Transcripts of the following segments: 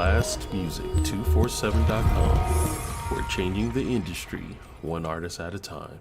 blastmusic247.com. We're changing the industry one artist at a time.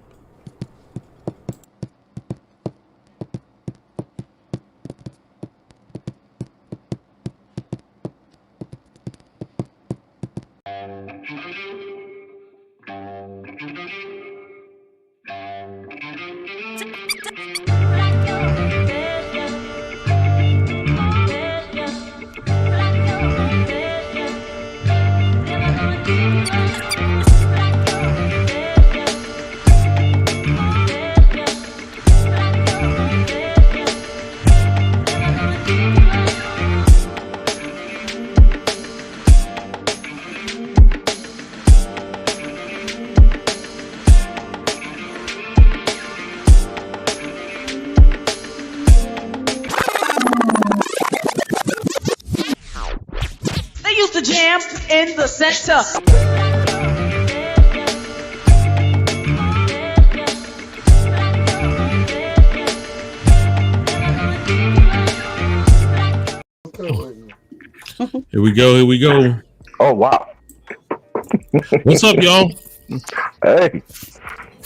Jam in the center. Here we go. Oh, wow. What's up, y'all? Hey.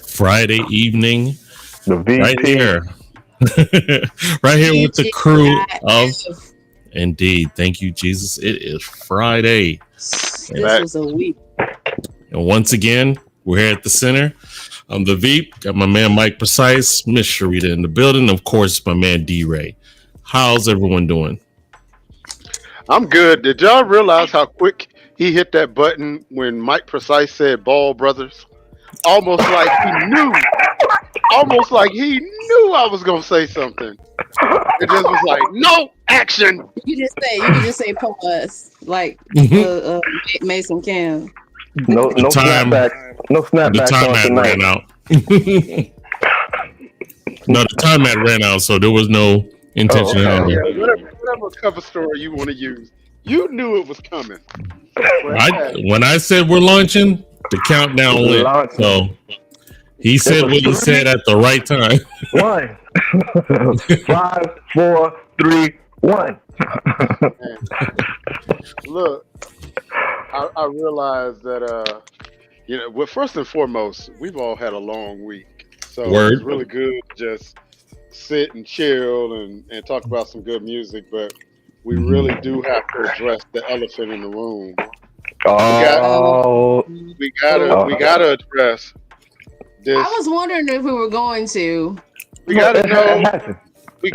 Friday evening. The VP. Right here. Right here with the crew of... Indeed. Thank you, Jesus. It is Friday. This was a week. And once again, we're here at the center. I'm the Veep. Got my man Mike Precise, Miss Sharita in the building. Of course, my man D-Ray. How's everyone doing? I'm good. Did y'all realize how quick he hit that button when Mike Precise said Ball Brothers? Almost like he knew. Almost like he knew I was gonna say something. It just was like, no action. You can just say pause, like Mason Cam. No snapback. No snapback. The time had ran out. No, the time had ran out, so there was no intentionality. Yeah, whatever cover story you want to use, you knew it was coming. When I said we're launching, the countdown went. So he said what he said at the right time. 1, 5, 4, 3, 1. Look, I realized that well, first and foremost, we've all had a long week, so it's really good to just sit and chill and talk about some good music. But we really do have to address the elephant in the room. We gotta address this. I was wondering if we were going to. We gotta know. We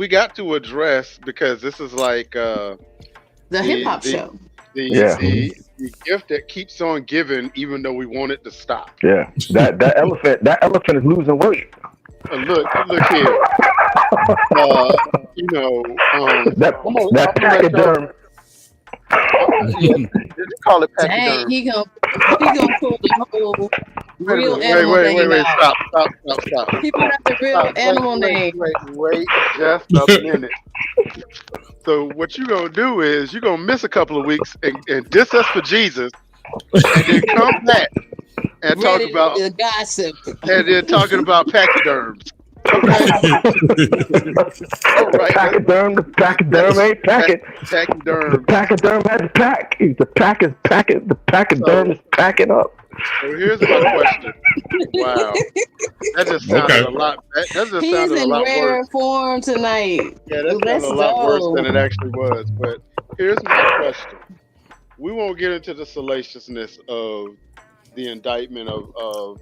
got to address, because this is like the hip hop show. The gift that keeps on giving, even though we want it to stop. Yeah, that elephant is losing weight. Look here. That pachyderm. Did you call it pachyderm? Dang, he gonna pull the whole real animal name wait, out. Stop. He put out the real animal name. Wait, just a minute. So what you gonna do is you're gonna miss a couple of weeks and diss us for Jesus, and then come back and talk about gossip, and then talking about pachyderms. Okay. Right. Pachyderm ain't packet. Pachyderm. The pachyderm has a pack. The pachyderm is packing up. So here's my question. Wow, that just sounded a lot. That just sounded a lot worse. He's in rare form tonight. Yeah, that sounded a lot worse than it actually was. But here's my question. We won't get into the salaciousness of the indictment of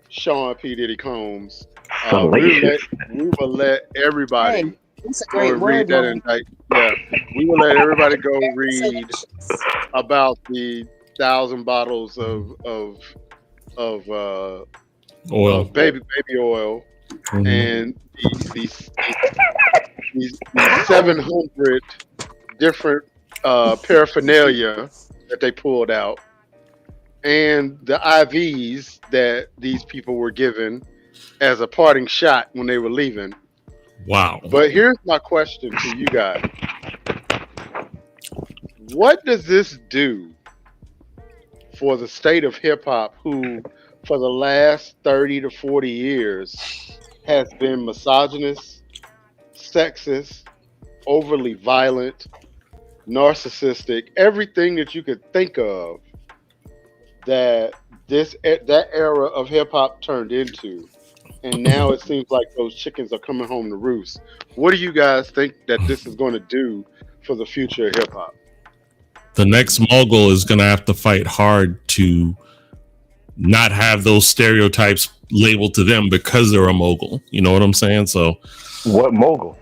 Sean P. Diddy Combs. We will let everybody go read that indictment. Yeah, we will let everybody go read about the 1,000 bottles of oil, baby oil, and these 700 different paraphernalia that they pulled out, and the IVs that these people were given as a parting shot when they were leaving. Wow. But here's my question to you guys. What does this do for the state of hip hop, who for the last 30 to 40 years has been misogynist, sexist, overly violent, narcissistic, everything that you could think of that that era of hip hop turned into. And now it seems like those chickens are coming home to roost. What do you guys think that this is going to do for the future of hip hop? The next mogul is going to have to fight hard to not have those stereotypes labeled to them because they're a mogul. You know what I'm saying? So, what mogul?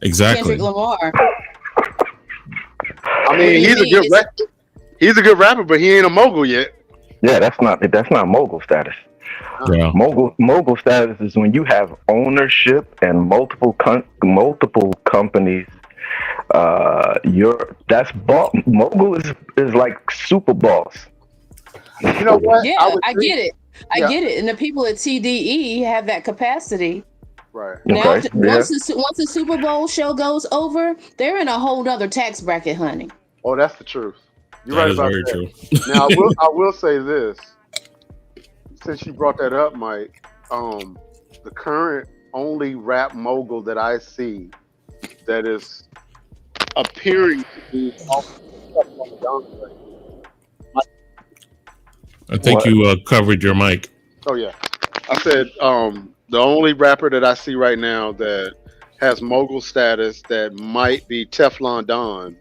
Exactly. Kendrick Lamar. I mean, he's a good rapper, but he ain't a mogul yet. Yeah, that's not mogul status. Yeah. Mogul status is when you have ownership and multiple companies. Mogul is like super boss. You know what? Yeah, I get it. I get it. And the people at TDE have that capacity. Right. Now, Okay. once the Super Bowl show goes over, they're in a whole other tax bracket, honey. Oh, that's the truth. You're That right is about very that. true. Now, I will say this. Since you brought that up, Mike, the current only rap mogul that I see that is appearing to be I think you covered your mic. Oh yeah, I said the only rapper that I see right now that has mogul status that might be Teflon Don,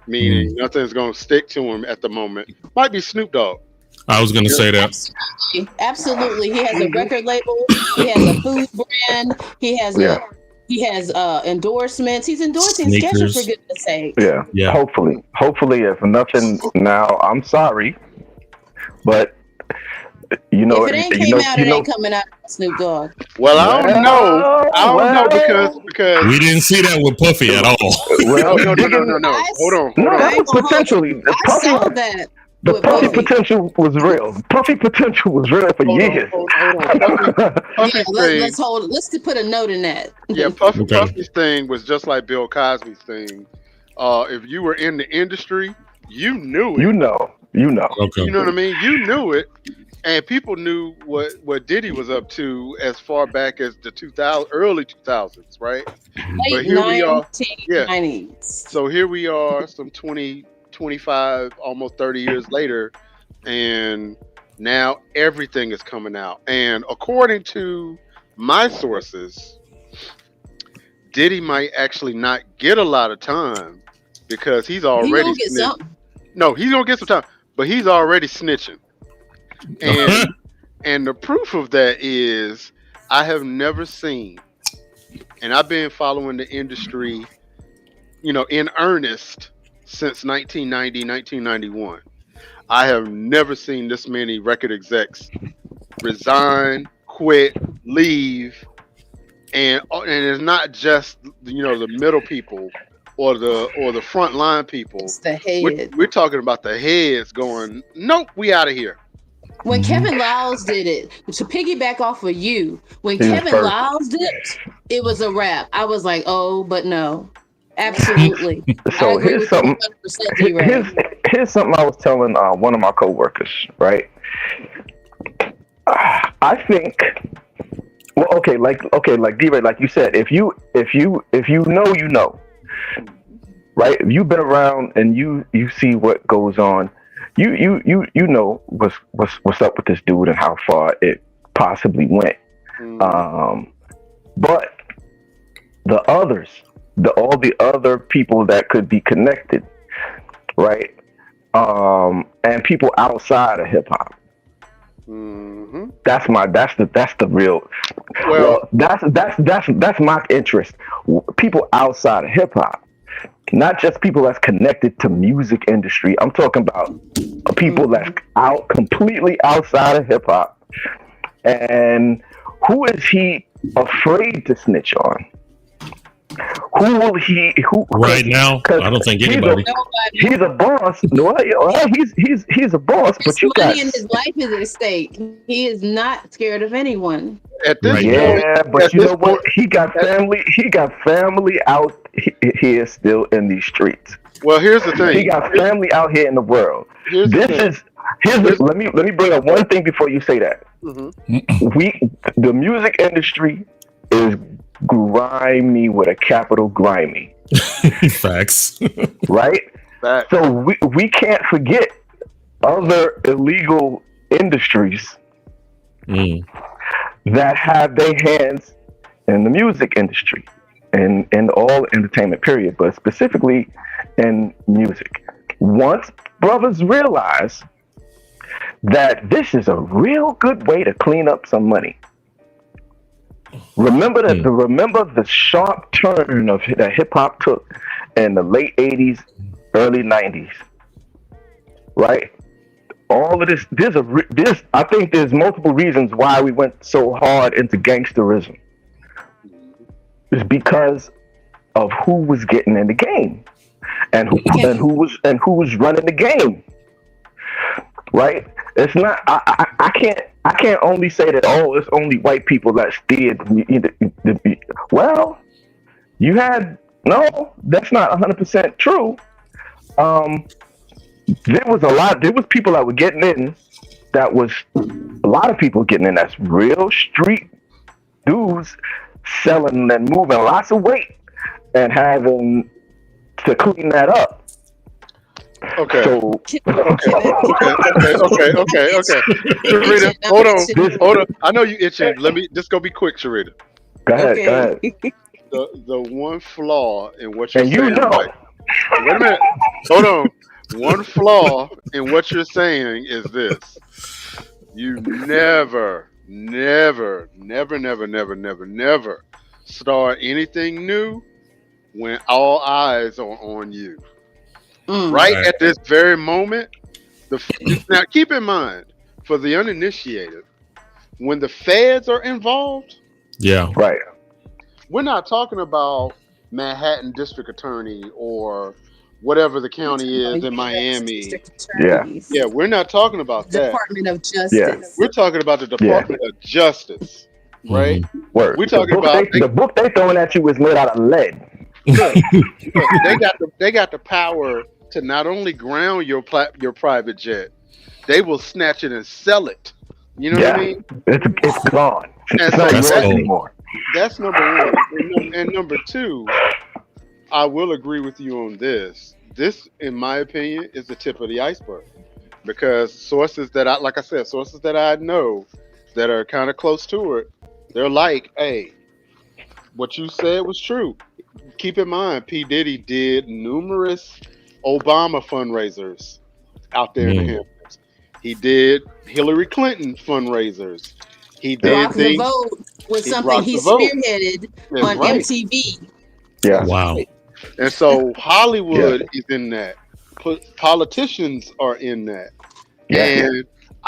meaning nothing's going to stick to him at the moment, might be Snoop Dogg. I was going to say that. Absolutely. He has a record label. He has a food brand. He has endorsements. He's endorsing Skechers, for goodness sake. Yeah. Hopefully, if nothing now, I'm sorry, but you know, if it ain't it ain't coming out of Snoop Dogg. Well, I don't know because we didn't see that with Puffy at all. Well, no. Hold on. That was potentially. I saw that. The Puffy potential was real. Puffy potential was real for years. Let's put a note in that. Yeah, Puffy's thing was just like Bill Cosby's thing. If you were in the industry, you knew it. You know. Okay. You know what I mean? You knew it, and people knew what Diddy was up to as far back as the early 2000s, right? Late 1990s. So here we are, some 25, almost 30 years later, and now everything is coming out. And according to my sources, Diddy might actually not get a lot of time because he's already he's gonna get some time, but he's already snitching. And the proof of that is I have never seen, and I've been following the industry, in earnest since 1990, 1991. I have never seen this many record execs resign, quit, leave, and it's not just the middle people or the front line people. It's the head. We're talking about the heads going, nope, we out of here. When Kevin Lyles did it, to piggyback off of you, when Kevin Lyles did it was a wrap. I was like, oh, but no. Absolutely. So here's something I was telling one of my coworkers, right? I think, like D-Ray, like you said, if you know, you know, right? If you've been around and you see what goes on, you know what's up with this dude and how far it possibly went. But the others, all the other people that could be connected, right? And people outside of hip hop. Mm-hmm. That's the real. Well, that's my interest. People outside of hip hop, not just people that's connected to music industry. I'm talking about people that's completely outside of hip hop. And who is he afraid to snitch on? Who will he? Right now, I don't think anybody. He's a boss. No, he's a boss. But you got in his life is at stake. He is not scared of anyone. At this point, but you know what? He got family. He got family out here still in these streets. Well, here's the thing. He got family out here in the world. Let me bring up one thing before you say that. Mm-hmm. The music industry is grimy with a capital grimy. Facts. right? Fact. So we can't forget other illegal industries that have their hands in the music industry and in all entertainment period, but specifically in music. Once brothers realize that this is a real good way to clean up some money. Remember the sharp turn of that hip hop took in the late 80s, early 90s, right? All of this, I think there's multiple reasons why we went so hard into gangsterism. It's because of who was getting in the game and who was running the game, right? It's not. I can't only say that. Oh, it's only white people that steered. Well, you had no. That's not 100% true. There was people that were getting in. That was a lot of people getting in. That's real street dudes selling and moving lots of weight and having to clean that up. Okay. So, okay. Sharita, hold on. I know you itching. Let me just go be quick, Sharita. Go ahead. The one flaw in what you're And saying. Right? Wait a minute. Hold on. One flaw in what you're saying is this: you never start anything new when all eyes are on you. Right at this very moment. Now, keep in mind, for the uninitiated, when the feds are involved, right, we're not talking about Manhattan District Attorney or whatever the county is in Miami. Yeah, we're not talking about that. Department of Justice. Yeah. We're talking about the Department of Justice, right? Word. We're talking the book they throwing at you is made out of lead. Look, they got the power to not only ground your private jet, they will snatch it and sell it. You know what I mean? It's gone. It's not yours anymore. That's number one. And number two, I will agree with you on this. This, in my opinion, is the tip of the iceberg. Because sources that I know that are kind of close to it, they're like, hey, what you said was true. Keep in mind, P. Diddy did numerous Obama fundraisers out there in the Hamptons. He did Hillary Clinton fundraisers. He did Rock the Vote was something he spearheaded on MTV. Yeah. Wow. And so Hollywood is in that. Politicians are in that. Yeah.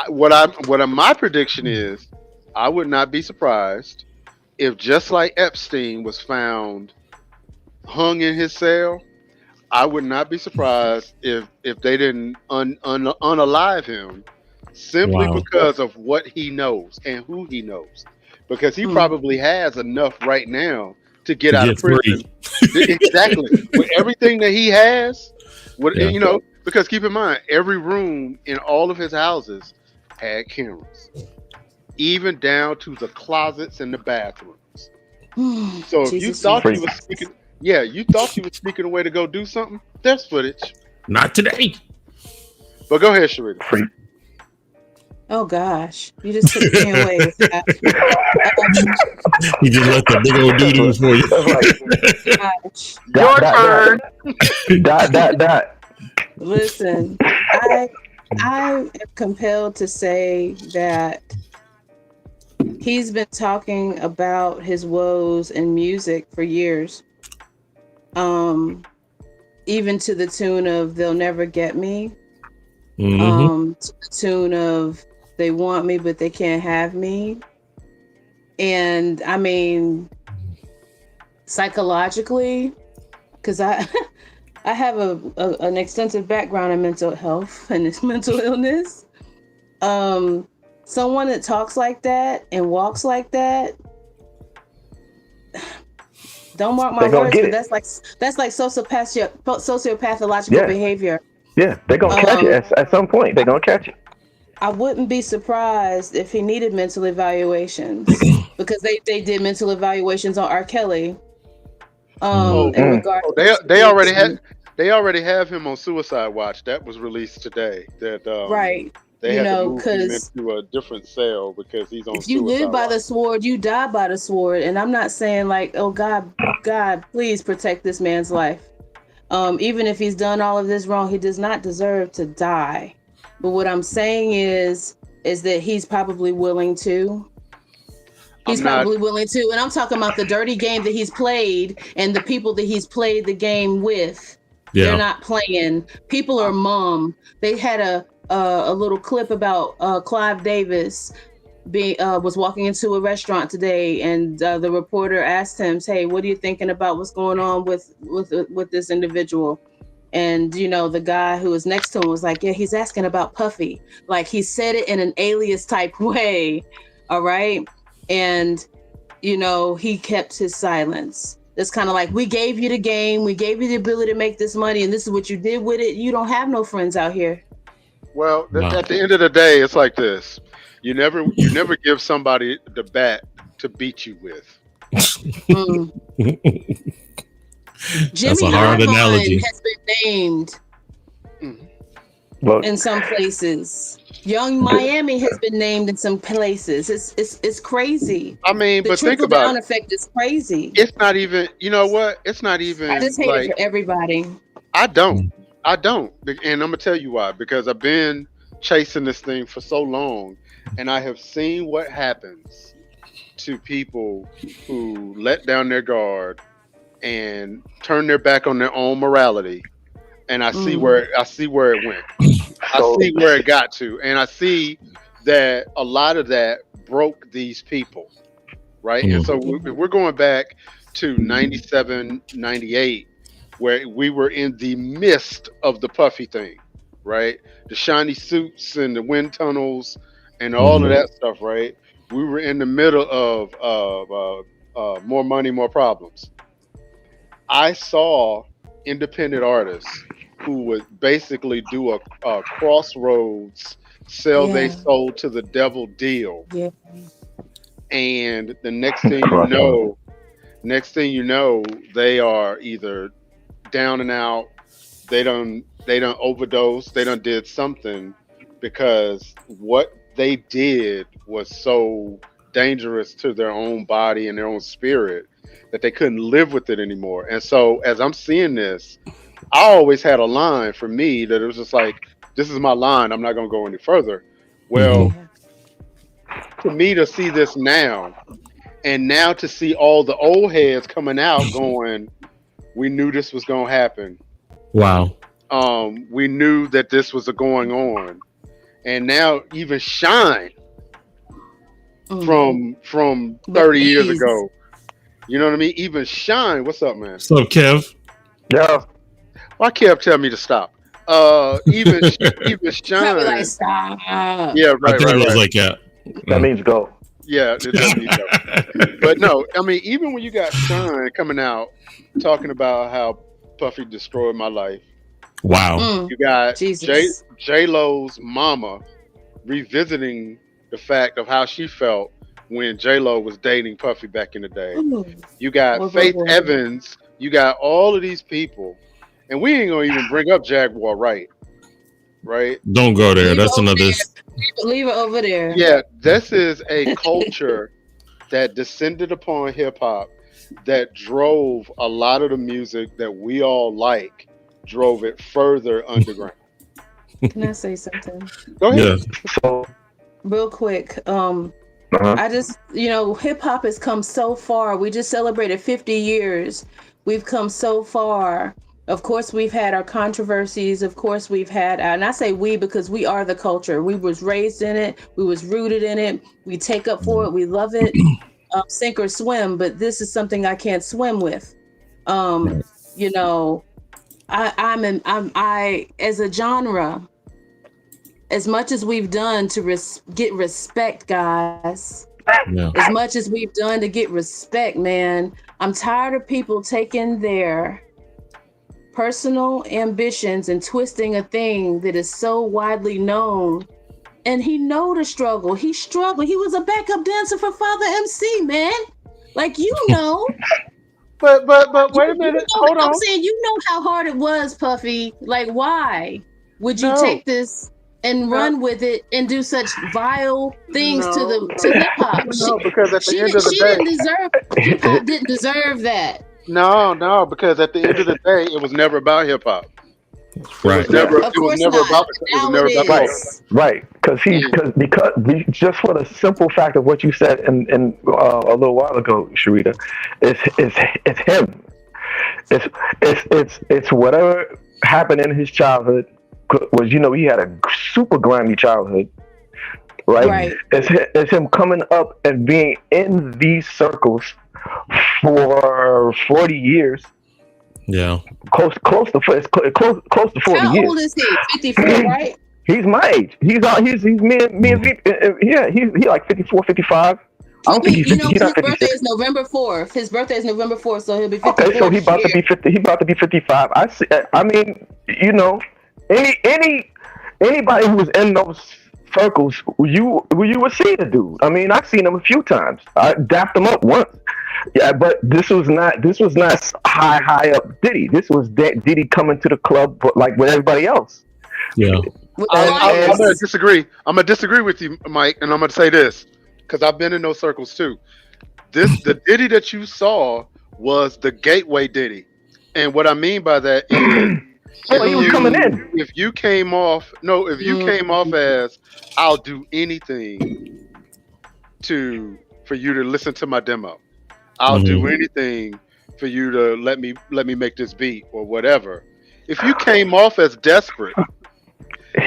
And my prediction is, I would not be surprised if, just like Epstein was found hung in his cell, I would not be surprised if they didn't unalive him simply because of what he knows and who he knows. Because he probably has enough right now to get out of prison. Exactly. With everything that he has, because keep in mind, every room in all of his houses had cameras, even down to the closets and the bathrooms. So if you thought he was speaking, you thought he was sneaking away to go do something, there's footage. Not today. But go ahead, Sharita. Oh gosh, you just took me away. You just let the big old doo-doo for you. Your turn. Listen, I am compelled to say that he's been talking about his woes in music for years. Even to the tune of "They'll Never Get Me," to the tune of "They Want Me but They Can't Have Me," and I mean, psychologically, because I have an extensive background in mental health and mental illness. Someone that talks like that and walks like that. Don't mark my words, but that's like sociopathological behavior. Yeah, they're gonna catch it at some point. They're gonna catch it. I wouldn't be surprised if he needed mental evaluations because they did mental evaluations on R. Kelly, In regards They already to have him on suicide watch. That was released today. That right, they had to move him because into a different cell because he's on if you suicide live by watch. the sword, you die by the sword. And I'm not saying like, oh God, please protect this man's life. Even if he's done all of this wrong, he does not deserve to die. But what I'm saying is that he's probably willing to. He's I'm not. probably willing to. And I'm talking about the dirty game that he's played and the people that he's played the game with. They're Yeah. not playing. People are mum. They had a little clip about Clive Davis was walking into a restaurant today, and the reporter asked him, "Hey, what are you thinking about what's going on with this individual?" And the guy who was next to him was like, "Yeah, he's asking about Puffy." Like he said it in an alias type way. All right. And he kept his silence. It's kind of like, we gave you the game, we gave you the ability to make this money, and this is what you did with it. You don't have no friends out here. Well, Wow. at the end of the day, it's like this: you never give somebody the bat to beat you with. Mm. That's Jimmy a hard Iovine analogy. has been named Look, in some places. Young Miami has been named in some places. It's crazy. I mean, The but think trickle about down it. effect is crazy. It's not even. You know what? It's not I even just hate it like for everybody. I don't. I don't. And I'm gonna tell you why. Because I've been chasing this thing for so long, and I have seen what happens to people who let down their guard and turn their back on their own morality. And I see where it went. I so see where it got to, and I see that a lot of that broke these people, right? And so if we're going back to 97, 98, where we were in the midst of the Puffy thing, right? The shiny suits and the wind tunnels and all of that stuff, right? We were in the middle of more money, more problems. I saw independent artists who would basically do a crossroads, sell they Yeah. soul to the devil deal, Yeah. and the next thing you know, they are either down and out. They don't overdose. They done did something because what they did was so dangerous to their own body and their own spirit that they couldn't live with it anymore. And so as I'm seeing this, I always had a line for me that it was just like, this is my line. I'm not going to go any further. Well, to me to see this now, and now to see all the old heads coming out going, we knew this was going to happen. Wow. We knew that this was going on. And now even Shine from 30 years ago. You know what I mean? Even Shine, what's up, man? What's up, Kev? yeah, Why Kev tell me to stop? Even Shine. Probably like, stop. Yeah, I right, think it was right. like that. that means go. Yeah, it does need to. But no, I mean, even when you got Shine coming out talking about how Puffy destroyed my life, Wow. you got Jesus. J Lo's mama revisiting the fact of how she felt when J Lo was dating Puffy back in the day. You got Faith Evans. You got all of these people, and we ain't gonna even bring up Jaguar Wright, right? Don't go there. That's another. Leave it over there. Yeah, this is a culture that descended upon hip hop that drove a lot of the music that we all like, drove it further underground. Can I say something? Go ahead. Yeah. So Real quick. I just, hip hop has come so far. We just celebrated 50 years. We've come so far. Of course, we've had our controversies. Of course, we've had, and I say we because we are the culture. We was raised in it. We was rooted in it. We take up for it. We love it. Sink or swim. But this is something I can't swim with. I as a genre, as much as we've done to get respect, guys. Yeah. As much as we've done to get respect, man, I'm tired of people taking their personal ambitions and twisting a thing that is so widely known. And he know the struggle. He struggled. He was a backup dancer for Father MC, man. Like, But wait a minute. Hold I'm on. saying, you know how hard it was, Puffy. Like, why would you No. take this and run with it and do such vile things to hip hop? No, because at the end of the She day, didn't deserve hip hop. Didn't deserve that. no, because at the end of the day, it was never about hip hop. Right. Of course not. Now it is. Right, because just for the simple fact of what you said in a little while ago, Sharita, it's him. It's whatever happened in his childhood was, he had a super grimy childhood, right? It's him coming up and being in these circles for 40 years. Yeah. Close to 40 How years. old is he? 54, right? He's my age. He's me and V. Yeah, he like 54, 55. I don't think he's 50. He's his not birthday 56. is November 4th. His birthday is November 4th, so he'll be 54. Okay, so he about to be 50. He about to be 55. I mean, anybody who was in those circles, you would see the dude. I mean, I've seen him a few times. I dapped him up once. Yeah, but this was not high up Diddy. This was Diddy coming to the club, but like with everybody else. Yeah. I'm gonna disagree. I'm gonna disagree with you, Mike, and I'm gonna say this because I've been in those circles too. The Diddy that you saw was the gateway Diddy, and what I mean by that is, he was coming in. If you came off as I'll do anything for you to listen to my demo. I'll do anything for you to let me make this beat or whatever. If you came off as desperate,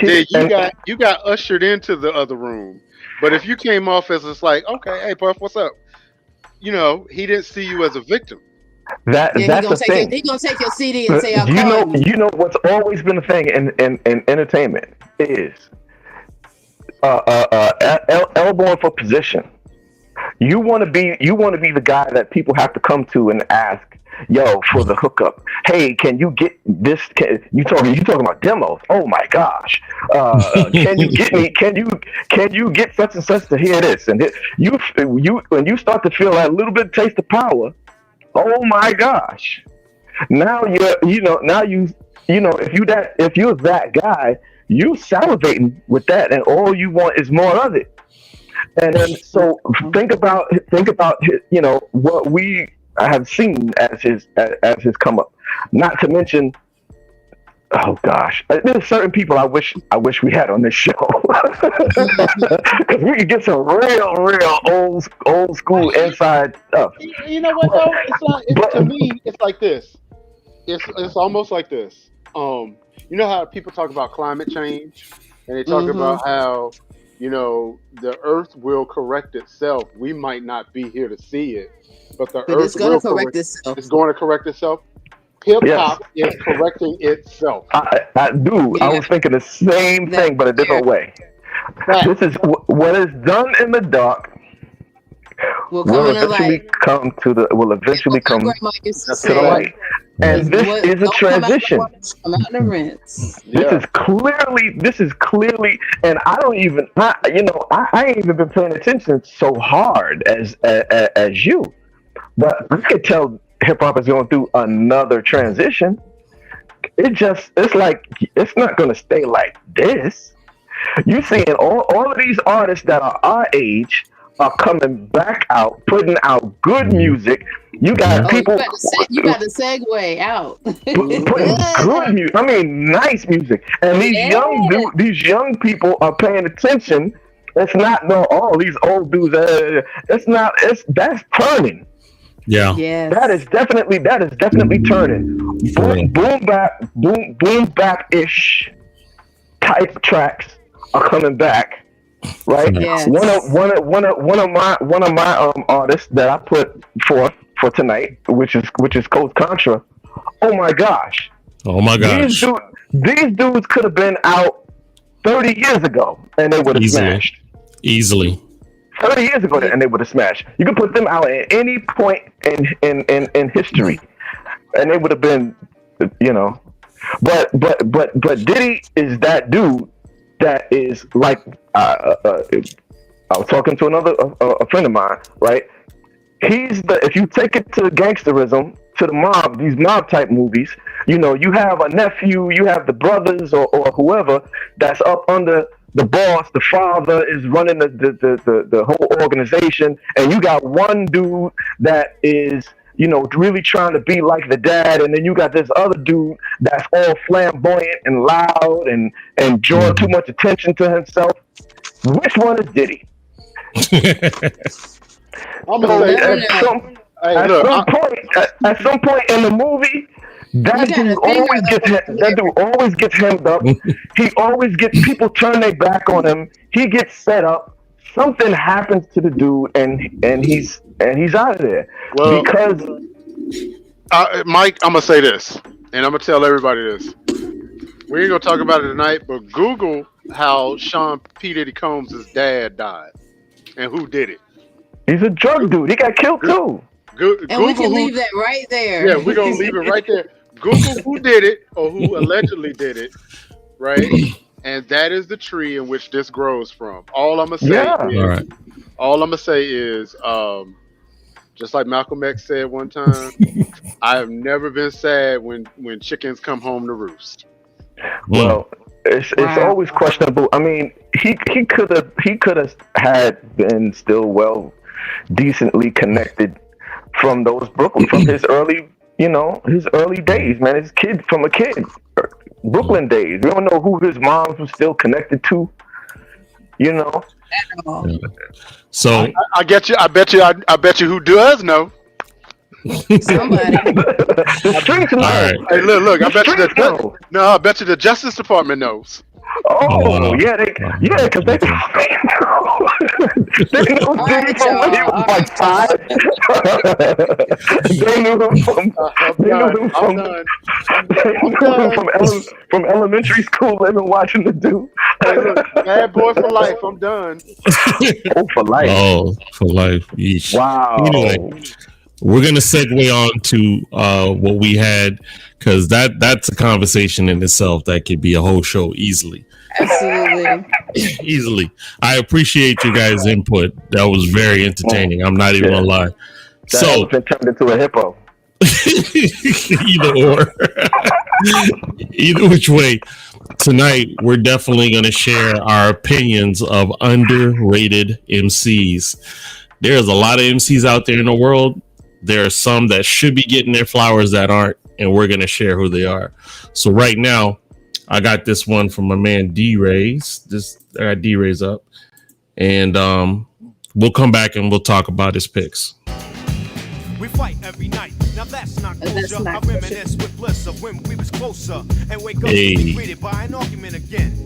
then you got ushered into the other room. But if you came off as it's like, okay, hey Puff, what's up? He didn't see you as a victim. That's the thing. He's gonna take your CD and say, you know what's always been a thing in entertainment is elbowing for position. You want to be the guy that people have to come to and ask, yo, for the hookup. Hey, can you get this? You talking about demos? Oh my gosh! Can you get me? Can you get such and such to hear this? And when you start to feel that little bit taste of power, oh my gosh! Now if you're that guy, you salivating with that, and all you want is more of it. And then, so think about what we have seen as his come up. Not to mention, oh gosh, there's certain people I wish we had on this show because we could get some real old school inside stuff. You know what though? To me, it's like this. It's almost like this. You know how people talk about climate change, and they talk about how the Earth will correct itself. We might not be here to see it, but Earth will correct itself. It's going to correct itself. Hip hop is correcting itself. I was thinking the same thing, but a different way. This is what is done in the dark. Will eventually come to the light. And this is a transition. This is clearly, and I ain't even been paying attention so hard as you, but I could tell hip hop is going through another transition. It's like it's not going to stay like this. You seeing all of these artists that are our age are coming back out, putting out good music. You got people. You got the segue out. Putting good music. I mean, nice music. And these young people are paying attention. It's not these old dudes. That's turning. Yeah. Yes. That is definitely turning. Boom bap ish type tracks are coming back. Right. Yes. One of my artists that I put forth for tonight, which is Coach Contra. Oh my gosh. These dudes could have been out 30 years ago and they would have smashed. Easily. 30 years ago and they would have smashed. You could put them out at any point in history and they would have been, But Diddy is that dude that is like I was talking to a friend of mine, right? If you take it to gangsterism, to the mob, these mob type movies, you know, you have a nephew, you have the brothers or whoever that's up under the boss, the father is running the whole organization, and you got one dude that is, you know, really trying to be like the dad, and then you got this other dude that's all flamboyant and loud and draw too much attention to himself. Which one is Diddy? I'm gonna say at some point in the movie, that dude always gets hemmed up. He always gets people turn their back on him. He gets set up. Something happens to the dude, and he's out of there. Well, because Mike, I'm gonna say this, and I'm gonna tell everybody this. We ain't gonna talk about it tonight, but Google how Sean P. Diddy Combs' dad died and who did it. He's a drug dude. He got killed too. And we can leave that right there. Yeah, we're gonna leave it right there. Google who did it or who allegedly did it, right? And that is the tree in which this grows from. All I'm gonna say is, just like Malcolm X said one time, I have never been sad when chickens come home to roost. Well, it's always questionable. I mean, he could have had been still decently connected from those Brooklyn, from his early days, man. His kid, Brooklyn days. We don't know who his mom was still connected to, you know. So I get you. I bet you who does know. Somebody. The streets know. Right. Hey, look. I bet you the Justice Department knows. Oh, yeah, because they know Diddy from when he was like 5. They knew him from elementary school. They've been watching the dude. Hey, look, bad boy for life. I'm done. Oh, for life. Oh, for life. Yeesh. Wow. Anyway, we're gonna segue on to what we had, because that's a conversation in itself that could be a whole show easily. Absolutely. Easily. I appreciate you guys' input. That was very entertaining. I'm not even gonna lie. So it turned into a hippo. Either or. Either which way. Tonight we're definitely gonna share our opinions of underrated MCs. There's a lot of MCs out there in the world. There are some that should be getting their flowers that aren't, and we're gonna share who they are. So right now, I got this one from my man D-Rays. I got D-Rays up. And we'll come back and we'll talk about his picks. We fight every night. Now that's not closure. I reminisce with bliss of when we was closer and wake up to be greeted by an argument again.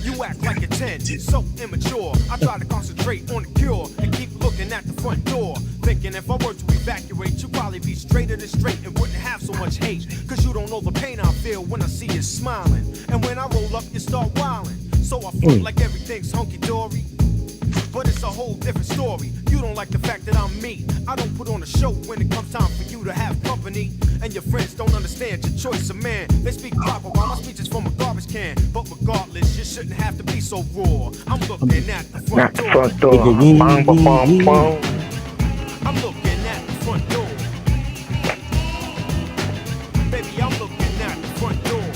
You act like a 10, so immature. I try to concentrate on the cure and keep looking at the front door. Thinking if I were to evacuate, you'd probably be straighter than straight and wouldn't have so much hate. Cause you don't know the pain I feel when I see you smiling. And when I roll up, you start wilding. So I feel like everything's hunky-dory. But it's a whole different story. You don't like the fact that I'm me. I don't put on a show when it comes time for you to have company. And your friends don't understand your choice of man. They speak proper while my speech is from a garbage can. But regardless, you shouldn't have to be so raw. I'm looking at the front door. I'm looking at the front door. Baby, I'm looking at the front door.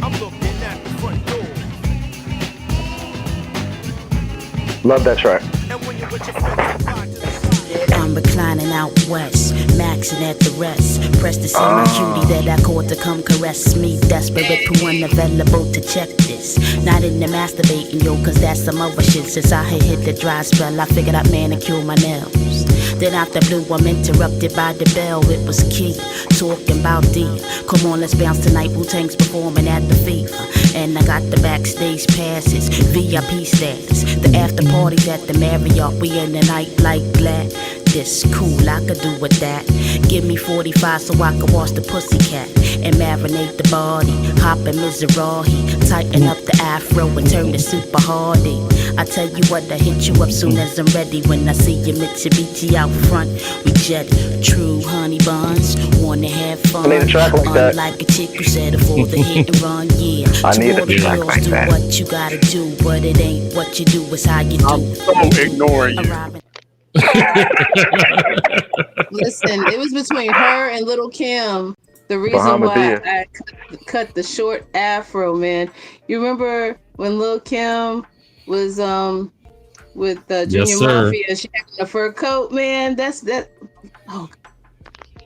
I'm looking at the front door. Love that track. I'm reclining out west, maxing at the rest. Press to see my cutie that I caught to come caress me. Desperate to unavailable to check this. Not in the masturbating, yo, cause that's some other shit. Since I had hit the dry spell, I figured I'd manicure my nails. Then out the blue, I'm interrupted by the bell. It was key, talking about D. Come on, let's bounce tonight. Wu-Tang's performing at the FIFA. And I got the backstage passes, VIP status. The after parties at the Marriott. We in the night like glad. This cool, I could do with that. Give me 45 so I can wash the pussycat and marinate the body. Hop in Mizrahi, tighten up the afro and turn the super hardy. I tell you what, I hit you up soon as I'm ready. When I see your Mitsubishi out front, we jet true honey buns. Wanna have fun? I need a track like that. Unlike a chick who said for the hit and run, yeah. I need a track like do that. What you gotta do, but it ain't what you do, it's how you do. I'm so ignoring you. Listen, it was between her and Little Kim. The reason why I cut the short afro, man. You remember when Lil Kim was with Junior Mafia? She had a fur coat, man. That's that. Oh,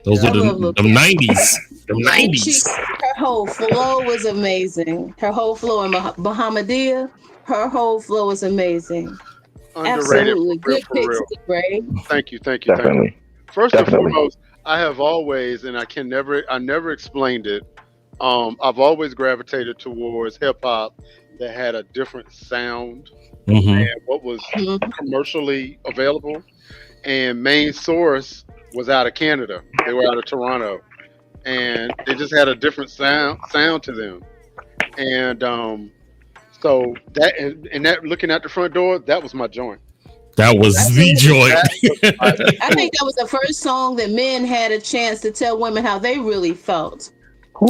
those are the 90s. The 90s. Her whole flow was amazing. Her whole flow in Bahamadia. Her whole flow was amazing. Underrated. Absolutely. Good picks, Ray. Thank you. Definitely. First and foremost, I have always, and I never explained it. I've always gravitated towards hip hop that had a different sound than what was commercially available. And main source was out of Canada. They were out of Toronto, and they just had a different sound to them. And so that and that looking at the front door, that was my joint. That was the joint. I think that was the first song that men had a chance to tell women how they really felt.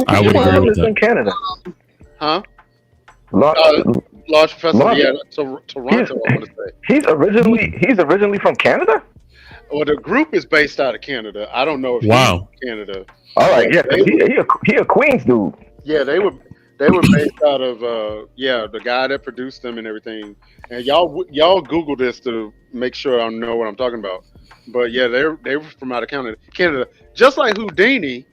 I would agree with that. In Canada? Huh? Large Professor, yeah, Toronto. I want to say he's originally from Canada. Well, the group is based out of Canada. I don't know if he's from Canada. All right, yeah, he a Queens dude. Yeah, they were based out of the guy that produced them and everything. And y'all Google this to make sure I know what I'm talking about. But yeah, they were from out of Canada. Just like Houdini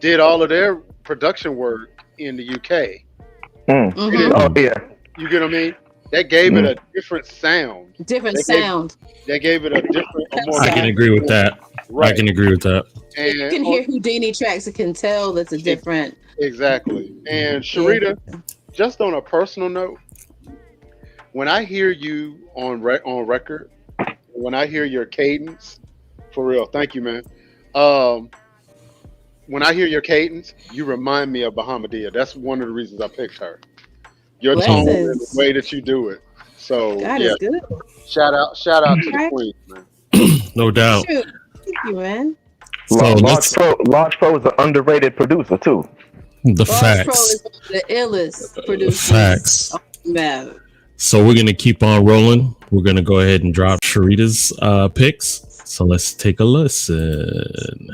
did all of their production work in the UK. Oh yeah. You get what I mean? That gave it a different sound. They gave it a different. I can agree with that. Right. I can agree with that. And you can hear Houdini tracks and can tell that's a different. Exactly. And Sharita, just on a personal note, when I hear you on record, when I hear your cadence, for real, thank you, man. When I hear your cadence, you remind me of Bahamadia. That's one of the reasons I picked her. Your tone and the way that you do it. So God is good. Shout out to the queen, man. No doubt. Thank you, man. So Large Pro is an underrated producer too. The Large facts. Pro is the illest producer. Facts. Man. So we're gonna keep on rolling. We're gonna go ahead and drop Sharita's picks. So let's take a listen.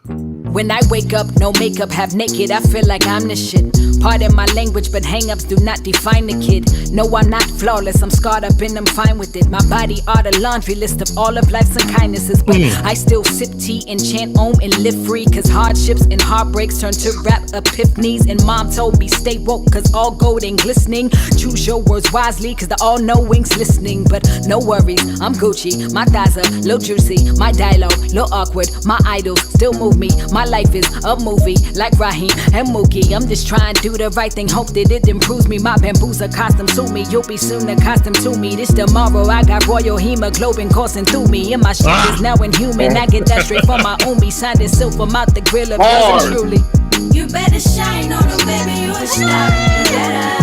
When I wake up, no makeup, half naked, I feel like I'm the shit. Pardon my language, but hang-ups do not define the kid. No, I'm not flawless, I'm scarred up and I'm fine with it. My body are the laundry list of all of life's unkindnesses. But I still sip tea and chant om and live free. Cause hardships and heartbreaks turn to rap epiphanies. And mom told me stay woke, cause all gold ain't glistening. Choose your words wisely, cause the all-knowing's listening. But no worries, I'm Gucci, my thighs are little juicy. My dialogue, little awkward, my idols still move me. My life is a movie, like Raheem and Mookie. I'm just trying to do the right thing, hope that it improves me. My bamboo's accustomed to me, you'll be soon accustomed to me. This tomorrow, I got royal hemoglobin coursing through me. And my street is now inhuman, I get that straight from my Umi. Signed in silver, mouth the grill of yours and truly. You better shine on them, baby, you a star.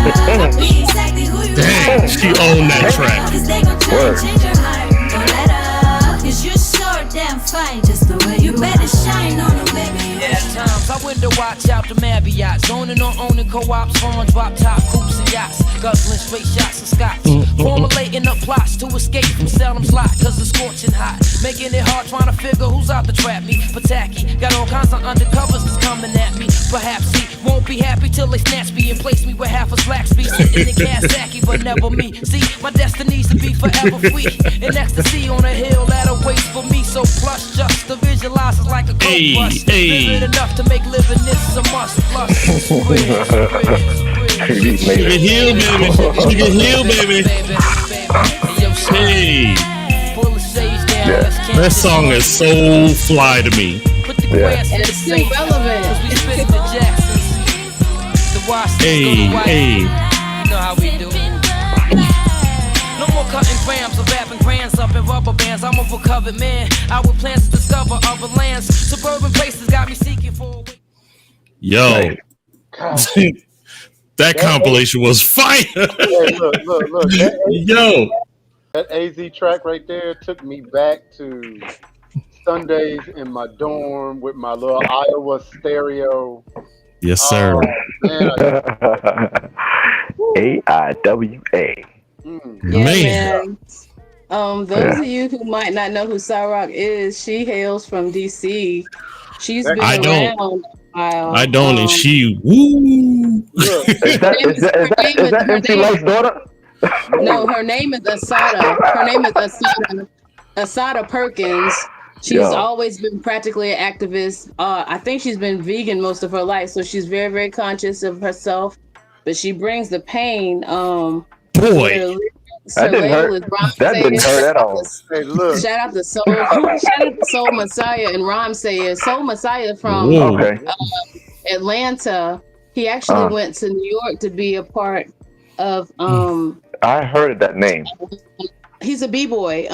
You better be exactly who you are. Dang, she owned that track. Cause they gon' try to change your heart. Don't let her, cause you're so damn fine, just the way you better shine on them, baby. Yeah, times I window watch out the Marriott, zoning on owning co-ops, phones, drop top coops and yachts, guzzling straight shots of scotch, formulating up plots to escape from Salem slot, cause it's scorching hot, making it hard trying to figure who's out to trap me. But tacky, got all kinds of undercovers that's coming at me. Perhaps he won't be happy till they snatch me and place me with half a slack speed, sitting in Kawasaki, but never me. See, my destiny's to be forever free, in ecstasy on a hill that awaits for me. So plush, just to visualize is like a coke bus. Vivid enough to make living this a must. Plus, She can heal, baby. She can heal, baby. Hey. That song is so fly to me. It's still relevant. Hey. You know how we do. No more cutting grams of wrapping grands up in rubber bands. I'm a recovered man. I would plans to discover other lands. Suburban places got me seeking for. Yo. That compilation was fire. Look. Yo. That AZ track right there took me back to Sundays in my dorm with my little Iowa stereo. Yes, sir. AIWA. Man. Those of you who might not know who Cyrock is, she hails from DC. She's been I around don't. a while. I don't, and she woo. Is that MC Light's daughter? No, her name is Asada. Her name is Asada Perkins. She's always been practically an activist. I think she's been vegan most of her life, so she's very, very conscious of herself. But she brings the pain. Boy, that didn't hurt at all. Hey, look. Shout out to Soul Messiah and Rhyme Sayer. Soul Messiah from Atlanta. He actually went to New York to be a part of. I heard of that name. He's a b-boy.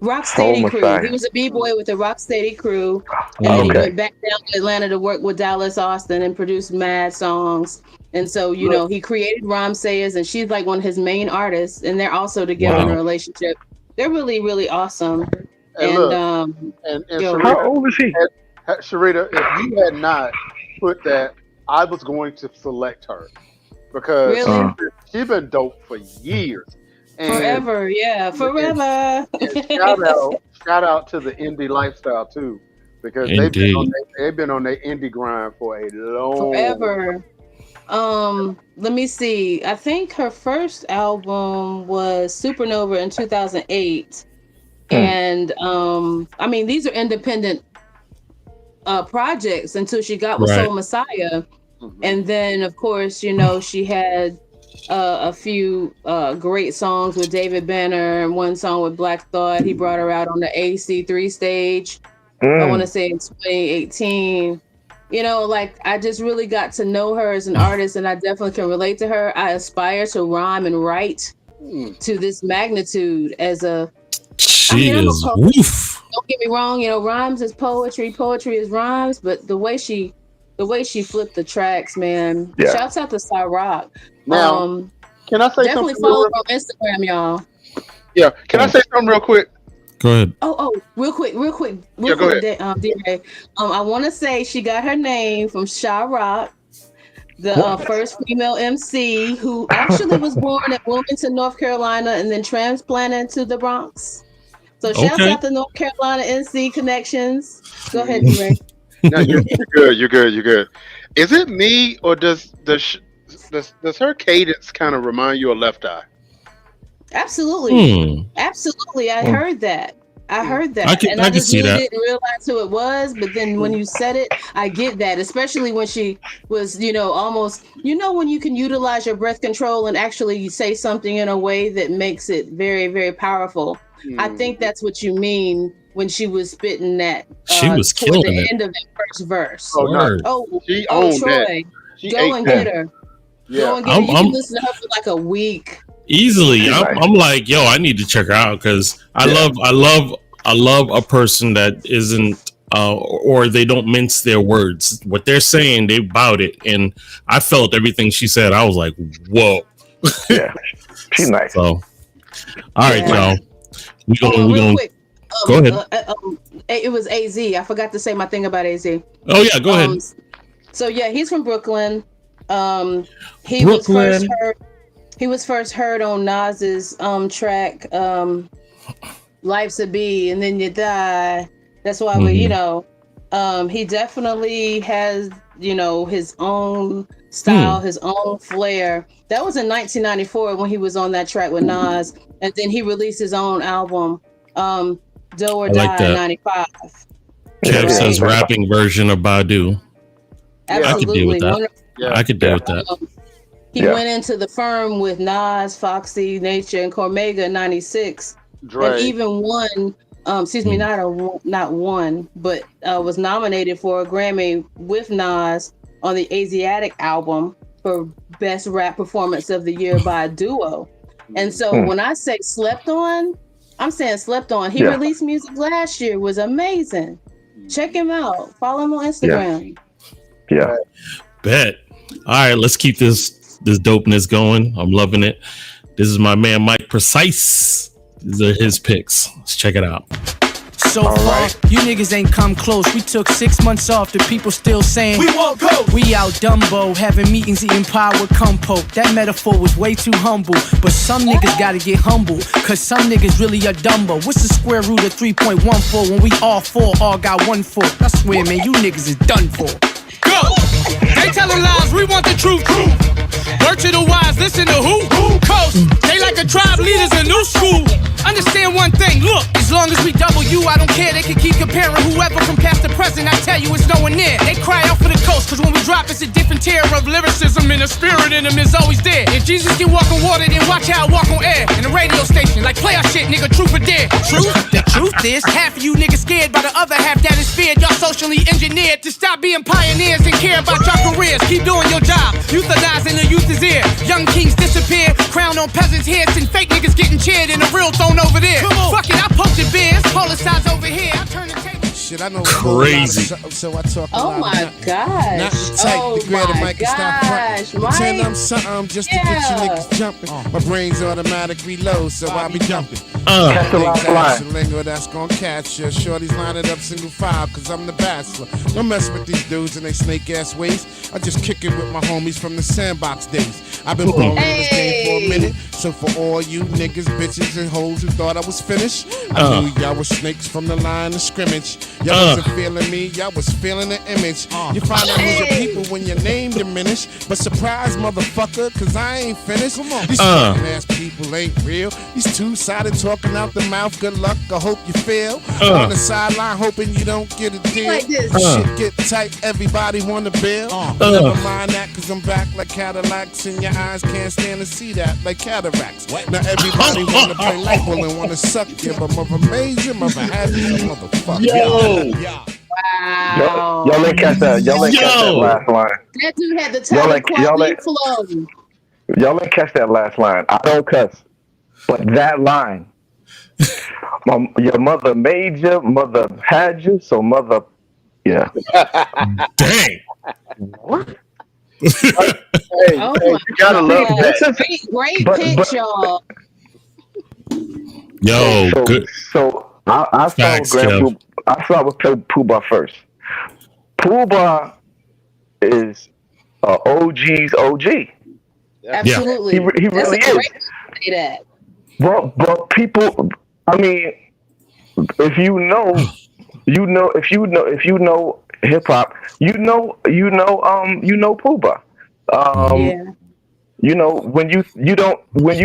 Rocksteady crew. He was a b-boy with the Rocksteady crew, and then he went back down to Atlanta to work with Dallas Austin and produce mad songs. And so, you know, he created Rhyme Sayers, and she's like one of his main artists, and they're also together in a relationship. They're really, really awesome. And Sharita, how old is he? Sharita, if you had not put that, I was going to select her because she's been dope for years. And, forever. Shout out to the indie lifestyle too, because they've been on their indie grind for a long forever. Let me see. I think her first album was Supernova in 2008, and I mean these are independent projects until she got with Soul Messiah, and then of course you know she had a few great songs with David Banner and one song with Black Thought. He brought her out on the AC3 stage. I want to say in 2018. You know, like I just really got to know her as an artist, and I definitely can relate to her. I aspire to rhyme and write to this magnitude as a. Woof. Don't get me wrong, you know, rhymes is poetry, poetry is rhymes, but the way she flipped the tracks, man. Yeah. Shouts out to Cyrock. Now, can I say definitely something? Follow her on Instagram, y'all. Yeah, can I say something real quick? Go ahead. Oh, real quick. Go ahead. D-Ray. I want to say she got her name from Cyrock, the first female MC who actually was born in Wilmington, North Carolina, and then transplanted to the Bronx. So shouts out to North Carolina NC connections. Go ahead, D-Ray. No, you're good. Is it me or does her cadence kind of remind you of Left Eye? Absolutely. I heard that. I just see that. Didn't realize who it was, but then when you said it, I get that. Especially when she was, you know, almost, you know, when you can utilize your breath control and actually say something in a way that makes it very, very powerful. I think that's what you mean when she was spitting that. She was killing the it. End of that first verse. She owned Troy, that. Go and get her. Yeah, go and get her. You can listen to her for like a week. Easily. I'm like, yo, I need to check her out because I love a person that isn't or they don't mince their words. What they're saying, they bout it, and I felt everything she said. I was like, whoa. Yeah, she's nice. So, all right, y'all. We gonna quick. Go ahead. It was AZ. I forgot to say my thing about AZ. Oh yeah, go ahead. So yeah, he's from Brooklyn. He was first heard on Nas's track Life's a Bee and Then You Die. That's why we, you know, he definitely has, you know, his own style, his own flair. That was in 1994 when he was on that track with Nas, and then he released his own album, Do or Die in 95. Kev says rapping version of Badu. Absolutely. I could deal with that. I could deal with that. He went into the firm with Nas, Foxy, Nature, and Cormega in 96. And even won, not won, but was nominated for a Grammy with Nas on the Asiatic album for Best Rap Performance of the Year by a duo. And so when I say slept on, I'm saying slept on. He released music last year, was amazing. Check him out. Follow him on Instagram. Yeah. Bet. All right, let's keep this dopeness going. I'm loving it. This is my man Mike Precise. These are his picks. Let's check it out. So far, you niggas ain't come close. We took 6 months off, the people still saying we won't go. We out Dumbo, having meetings, eating pie with compo. That metaphor was way too humble. But some niggas gotta get humble, cause some niggas really are Dumbo. What's the square root of 3.14 when we all four all got 1 foot? I swear, man, you niggas is done for. Go! They telling lies, we want the truth. Word to the wise, listen to who? Coast. They like a tribe leaders in new school. Understand one thing, look, as long as we double you, I don't care. They can keep comparing whoever from past to present. I tell you, it's nowhere near. They cry out for the coast, cause when we drop, it's a different tier of lyricism, and the spirit in them is always there. If Jesus can walk on water, then watch how I walk on air. In a radio station, like play our shit, nigga, truth or dare. Truth? The truth is, half of you niggas scared by the other half that is feared. Y'all socially engineered to stop being pioneers and care about your careers. Keep doing your job, euthanizing the youth is here. Young kings disappear, crown on peasants' heads, and fake niggas getting cheered, and the real thrown over there. Fuck it, I poked the beers, polar sides over here. I turn the table. Shit, I know crazy. So I talk Oh my gosh. Not the type to grab the mic and stop frontin'. Pretend I'm something just to get you niggas jumping. My brain's automatic reload, so I be jumping. Catch the last line. Lingo that's gonna catch you. Shorty's lining up single file, cause I'm the bachelor. Don't mess with these dudes and they snake ass ways. I just kick it with my homies from the sandbox days. I've been blowing this game for a minute. So for all you niggas, bitches, and hoes who thought I was finished, I knew y'all was snakes from the line of scrimmage. Y'all wasn't feeling me, y'all was feeling the image. You find out who's your people when your name diminish. But surprise, motherfucker, cause I ain't finished. Come on. These fucking ass people ain't real. These two-sided talking out the mouth. Good luck, I hope you fail. On the sideline, hoping you don't get a deal. Like this. Shit get tight, everybody wanna build. Never mind that, cause I'm back like Cadillacs, and your eyes can't stand to see that like cataracts. Now everybody wanna play label and wanna suck you, but mother major, mother happy, motherfucker. Yo. Wow. Y'all ain't catch that. Y'all ain't catch that last line. That dude had the Tyler Quality flow. Y'all ain't catch that last line. I don't cuss, but that line. Your mother made you, mother had you, so mother, yeah. Dang. What? Oh my you gotta love that. Great pitch, y'all. Yo, so, good. So I start with Pooh Bah first. Pooh Bah is OG's OG. Absolutely. He really is. Great to say that. Well, people. I mean, if you know hip hop, you know Pooh Bah. You know when you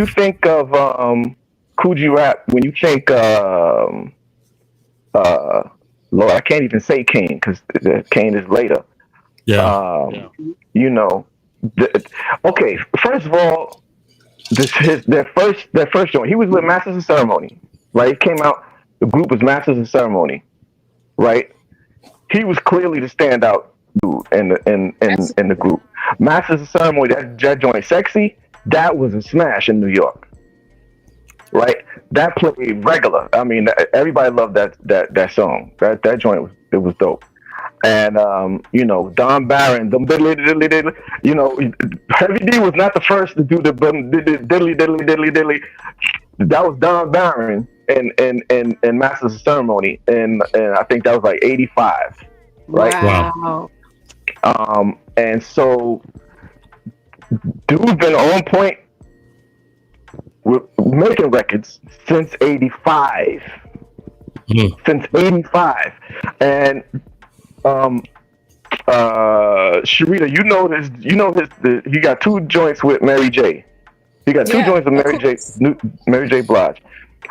think of Coogee Rap, when you think Lord, I can't even say Kane because Kane is later. You know, okay. First of all, their first joint. He was with Masters of Ceremony, right? He came out. The group was Masters of Ceremony, right? He was clearly the standout dude in the group. Masters of Ceremony, that joint, Sexy, that was a smash in New York, right? That played regular. I mean, everybody loved that song. That joint was dope. And you know, Don Barron, you know, Heavy D was not the first to do the diddly diddly diddly diddly. That was Don Barron and Masters of Ceremony, and I think that was like 85, right? Wow. And so dude's been on point with making records since 85. Since 85. And Sharita, you know he got 2 joints with Mary J. He got 2 joints with Mary J. Blige.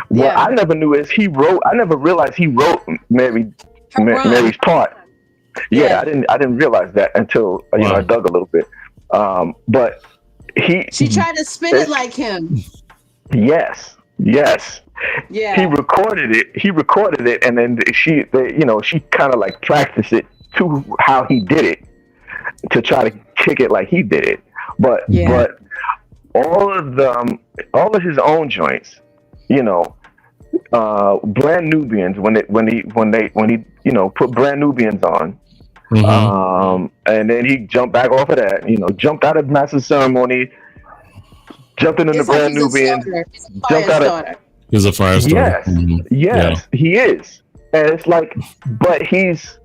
What I never knew is I never realized he wrote Mary's part. I didn't realize that until I dug a little bit. But she tried to spin it like him. Yes. Yeah. He recorded it, and then she kind of like practiced it to how he did it to try to kick it like he did it. But all of his own joints, you know, Brand Nubians when he you know put Brand Nubians on. And then he jumped back off of that, you know, jumped out of Master Ceremony, jumped into the Brand Nubians, jumped out of. He's a fire starter. Yes, he is. and it's like, but he's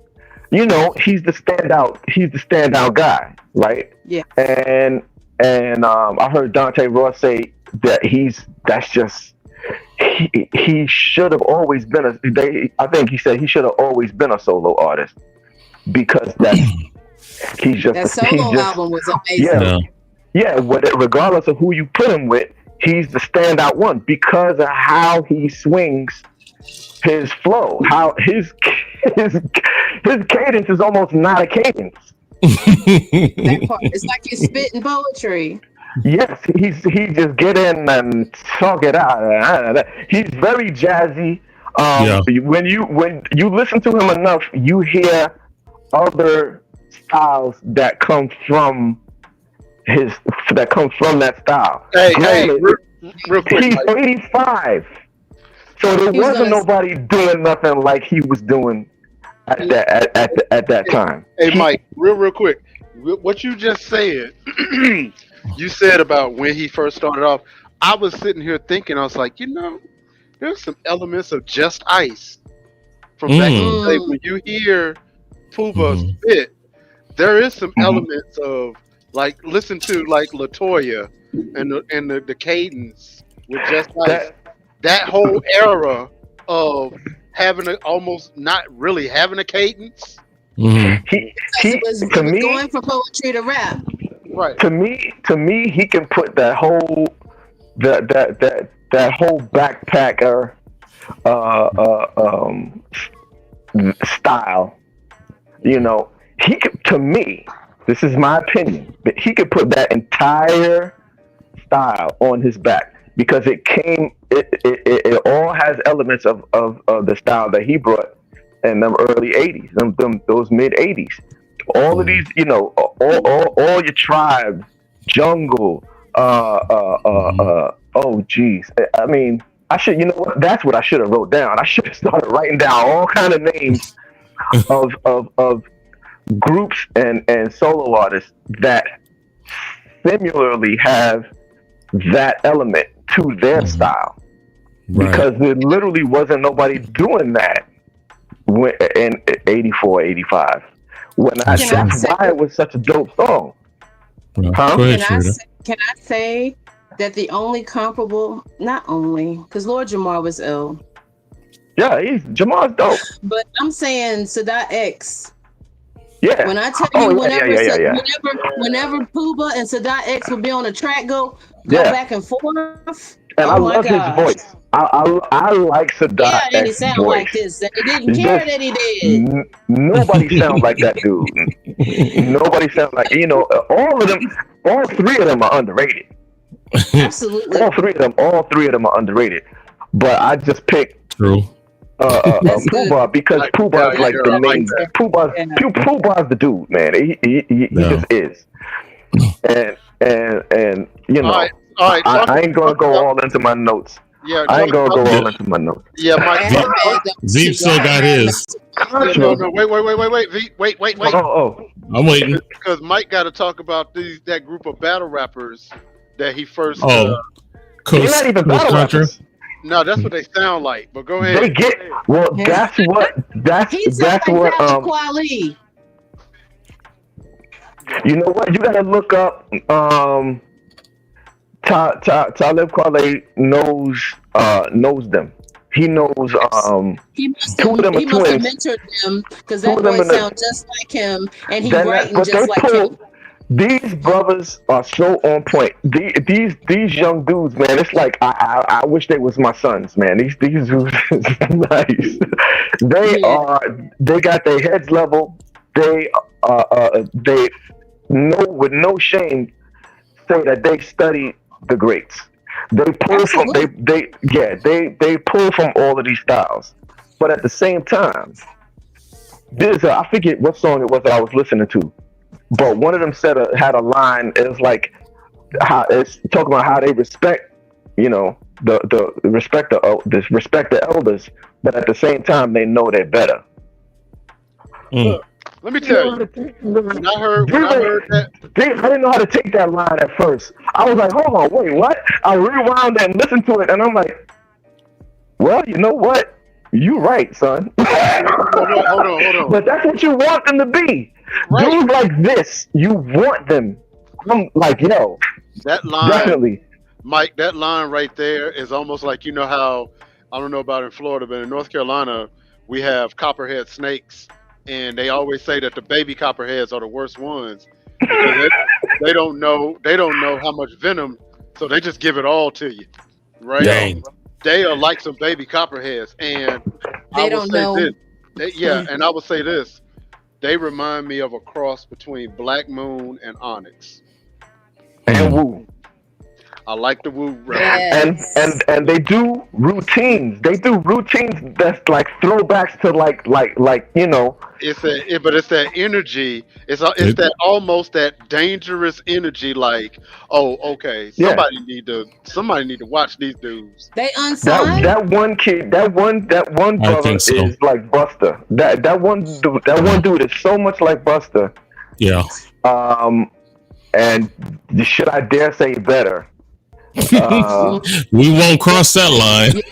the standout guy, right? Yeah. And I heard Dante Ross say that he should have always been I think he said he should have always been a solo artist, because that solo album was amazing. Regardless of who you put him with, he's the standout one because of how he swings his flow, how his cadence is almost not a cadence. That part, it's like you're spitting poetry. Yes, he just get in and talk it out. He's very jazzy. When you listen to him enough, you hear other styles that come from that style. Hey, real quick. He's 85, so there wasn't nobody doing nothing like he was doing at that time. Hey, Mike, real quick. What you just said, you said about when he first started off. I was sitting here thinking, I was like, there's some elements of Just Ice from back in the day. When you hear Puba spit, there is some elements of, like, listen to like LaToya and the cadence with Just Ice. That whole era of having almost not really having a cadence. He was going from poetry to rap. Right. To me, he can put that whole whole backpacker style. He could, to me, this is my opinion, but he could put that entire style on his back, because it all has elements of the style that he brought in them early 80s, those mid 80s. All of these, all your Tribe, Jungle, oh geez. I mean, I should, that's what I should have wrote down. I should have started writing down all kind of names of groups and solo artists that similarly have that element to their style. Right. Because there literally wasn't nobody doing that in 84, 85. That's why it was such a dope song. Huh? Can I say that the only comparable, not only, because Lord Jamar was ill. Yeah, Jamar's dope. But I'm saying Sadat X. Yeah. When I tell you, whenever Puba and Sadat X would be on the track, go back and forth. And I love his voice. I like Sadat. Yeah, and he sound voice. Like this. And he didn't care that he did. Nobody sounds like that dude. Nobody sounds like, all three of them are underrated. Absolutely. All three of them are underrated. But I just picked Puba because Puba's like the main. Puba's the dude, man. He just is. And All right, I ain't gonna go all into my notes. Yeah, I ain't gonna go all into my notes. Yeah, Mike. Zeke still got his. No, wait. Oh, I'm waiting. Because Mike got to talk about that group of battle rappers that he first. They're not even battle rappers. No, that's what they sound like. But go ahead. They get That's what. Kweli. You know what? You gotta look up. Talib Kweli knows them. He knows he must have mentored them, because that boy sounds just like him, and he's writing just like him. These brothers are so on point. These young dudes, man. It's like I wish they was my sons, man. These dudes is nice. They got their heads level. They know with no shame say that they study the greats. They pull they pull from all of these styles, but at the same time, I forget what song it was that I was listening to, but one of them had a line. It was like it's talking about how they respect, the respect the elders, but at the same time they know they're better. Let me tell you, when I heard that, I didn't know how to take that line at first. I was like, hold on, wait, what? I rewound and listened to it, and I'm like, well, you know what? You right, son. Hold on. But that's what you want them to be. Right. Dudes like this, you want them. I'm like, yo, That line, definitely. Mike, that line right there is almost like, you know how, I don't know about in Florida, but in North Carolina, we have copperhead snakes, and they always say that the baby copperheads are the worst ones because they don't know how much venom, so they just give it all to you, right? Dang. They are like some baby copperheads, and They I will don't say know. this, and I will say this, they remind me of a cross between Black Moon and Onyx. And woo. I like the woo reference. Yes. And they do routines. They do routines that's like throwbacks to like you know. But it's that energy. It's that almost that dangerous energy. Like, oh, okay, somebody need to watch these dudes. They unsigned. That one kid, that one brother is like Buster. That one dude is so much like Buster. Yeah. And should I dare say better? We won't cross that line.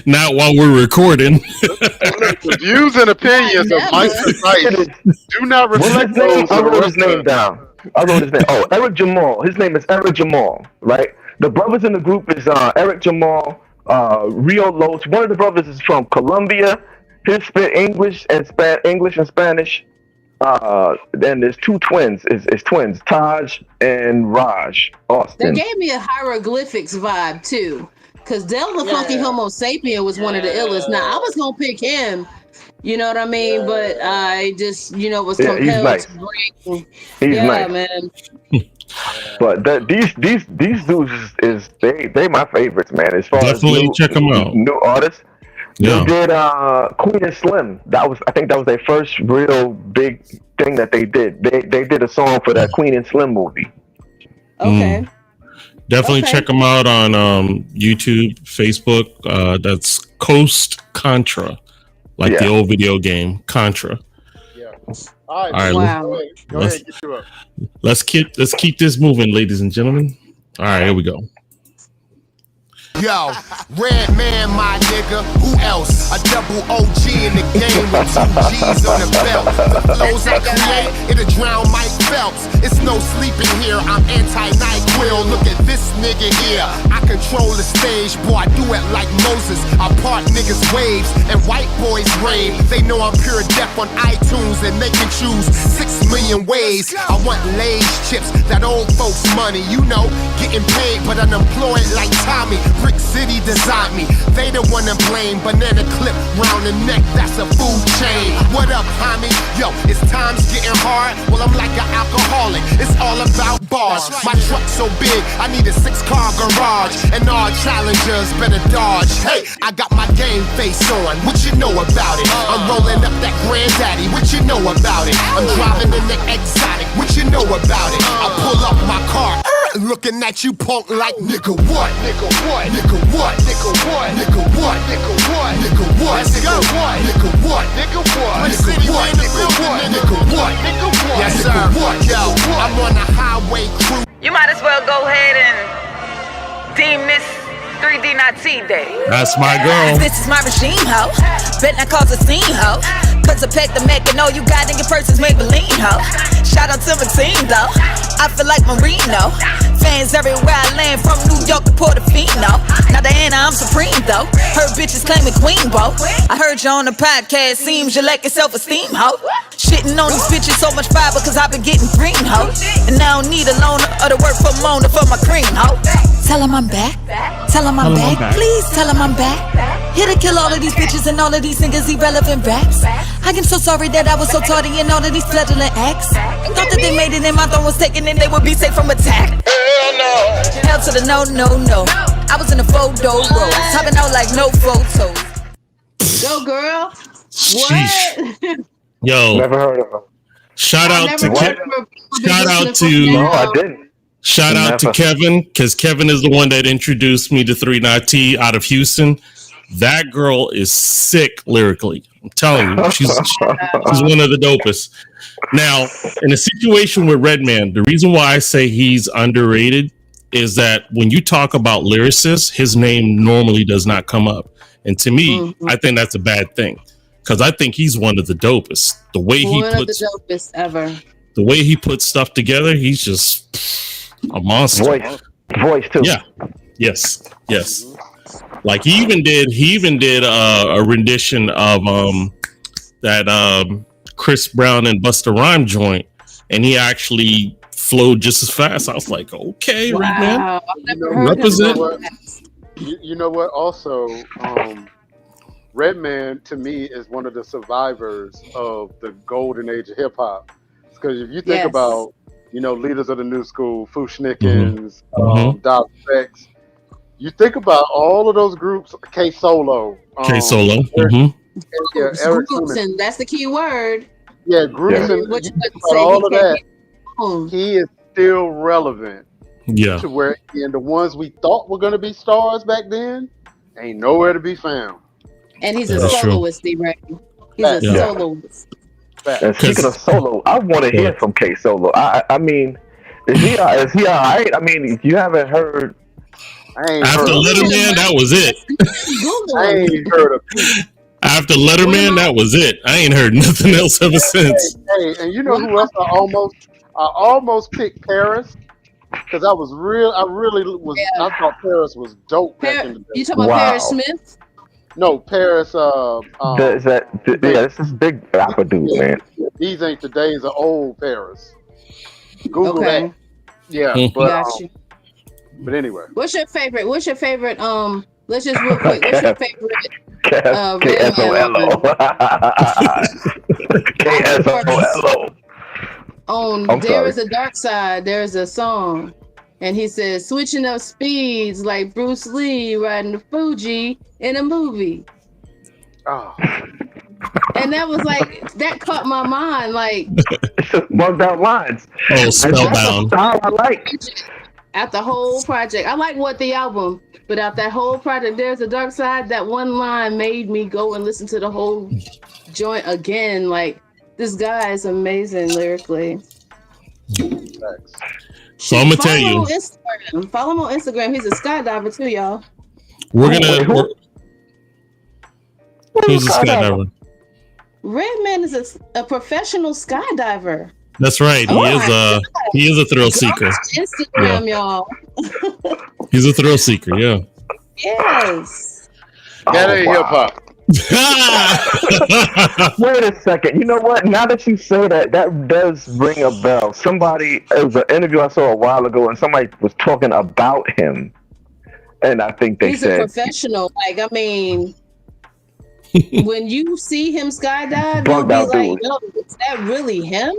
Not while we're recording. The views and opinions of Mike Precise do not reflect those. I wrote his name down. Oh, Eric Jamal. His name is Eric Jamal, right? The brothers in the group is Eric Jamal, Rio Los. One of the brothers is from Colombia. He spit English and Spanish. Then there's two twins. It's twins, Taj and Raj Austin. They gave me a hieroglyphics vibe too, because Del the Funky Homo Sapien was one of the illest. Now I was gonna pick him, you know what I mean, but I just was compelled to bring. He's nice, man. But these dudes is they my favorites, man. As far definitely as check them out. New artists. Yeah. They did Queen and Slim. I think that was their first real big thing that they did. They did a song for that Queen and Slim movie. Okay. Definitely check them out on YouTube, Facebook. That's Coast Contra, like the old video game Contra. Yeah. All right. Wow. Go ahead, get you up. Let's keep this moving, ladies and gentlemen. All right, here we go. Yo, Red Man, my nigga, who else? A double OG in the game with 2 G's on the belt. The flows I create, it'll drown Mike Phelps. It's no sleeping here, I'm anti-NyQuil. Look at this nigga here, I control the stage, boy, I do it like Moses. I part niggas' waves and white boys rave. They know I'm pure deaf on iTunes and they can choose 6 million ways. I want Lay's chips, that old folks money, getting paid but unemployed like Tommy. Brick City designed me, they the one to blame. Banana clip round the neck, that's a food chain. What up, homie? Yo, it's time's getting hard. Well, I'm like an alcoholic, it's all about bars. My truck's so big, I need a 6-car garage. And all challengers better dodge. Hey, I got my game face on, what you know about it? I'm rolling up that granddaddy, what you know about it? I'm driving in the exotic, what you know about it? I pull up my car, looking at you punk like nigga what? Nigga what? Nigga what? Nigga what? Nigga what? Nigga what? Nigga what? Let's go. Nigga what? Nigga what? Nigga what? Nigga what? Nigga what? Nigga what? Yes sir. Yo, I'm on a highway crew. You might as well go ahead and deem this 3D not T Day. That's my girl. This is my regime, ho. Bet not cause a scene, ho. Cause I pack the Mac and all you got in your purse is Maybelline, ho. Shout out to my team, though. I feel like Marino. Fans everywhere I land, from New York to Portofino. Now Diana, I'm supreme, though. Her bitches claiming queen, bro. I heard you on the podcast, seems you lack your self-esteem, ho. Shitting on these bitches so much fiber cause I've been getting green, ho. And I don't need a loaner or to work for Mona for my cream, ho. Tell them I'm back. Tell them I'm back. Please tell them I'm back. Here to kill all of these bitches and all of these niggas irrelevant raps. I am so sorry that I was so tardy in all of these fledgling acts. Thought that they made it and my throne was taken and they would be safe from attack. Hell no. Hell to the no, no, no. I was in a photo roll, topping out like no photos. Go girl. What? Yo. Never heard of her. Shout out to No, I didn't. Shout out to Kevin, because Kevin is the one that introduced me to 39T out of Houston. That girl is sick lyrically. I'm telling you, she's one of the dopest. Now, in a situation with Redman, the reason why I say he's underrated is that when you talk about lyricists, his name normally does not come up. And to me, I think that's a bad thing because I think he's one of the dopest. The way one of the dopest ever. The way he puts stuff together, he's just a monster. Voice too. Yeah. Yes. Like he even did a rendition of that Chris Brown and Busta Rhymes joint, and he actually flowed just as fast. I was like, okay, wow. Redman, represent. You know what? Also, Redman to me is one of the survivors of the golden age of hip hop. Because if you think about, leaders of the new school, Fushnikins, Doc Rex, you think about all of those groups, K-Solo. Eric Groups, that's the key word. Yeah, groups and all of that. He is still relevant. Yeah. To where the ones we thought were going to be stars back then ain't nowhere to be found. And he's a soloist, D-Ray. He's a soloist. And speaking of solo, I want to hear from K-Solo. I mean, is he all right? I mean, if you haven't heard... After Letterman, that was it. I ain't heard of it. After Letterman, that was it. I ain't heard nothing else ever since. Hey, and you know who else I almost picked Paris because I thought Paris was dope back in the day. You talking about Paris Smith? No, Paris. This is big rapper dude, man. These ain't the days of old Paris. Google that. Yeah, but anyway. What's your favorite? Let's just real quick. What's your favorite? KSOLO. KSOLO. There Is a Dark Side. There's a song, and he says, "Switching up speeds like Bruce Lee riding the Fuji in a movie." Oh. And that was like that caught my mind. Like it's just bugged out lines. Oh, spellbound. I like. Out the whole project, I like What the Album, but out that whole project, There's a Dark Side. That one line made me go and listen to the whole joint again. Like this guy is amazing lyrically. So I'm gonna tell you. Follow him on Instagram. He's a skydiver too, y'all. Who's a skydiver? Redman is a professional skydiver. That's right. He is a thrill seeker. Instagram, y'all. He's a thrill seeker. Yeah. Yes. That ain't hip hop. Wait a second. You know what? Now that you say that does ring a bell. It was an interview I saw a while ago, and somebody was talking about him, and I think they said he's a professional. Like, I mean, when you see him skydive, you'll be like, "Yo, is that really him?"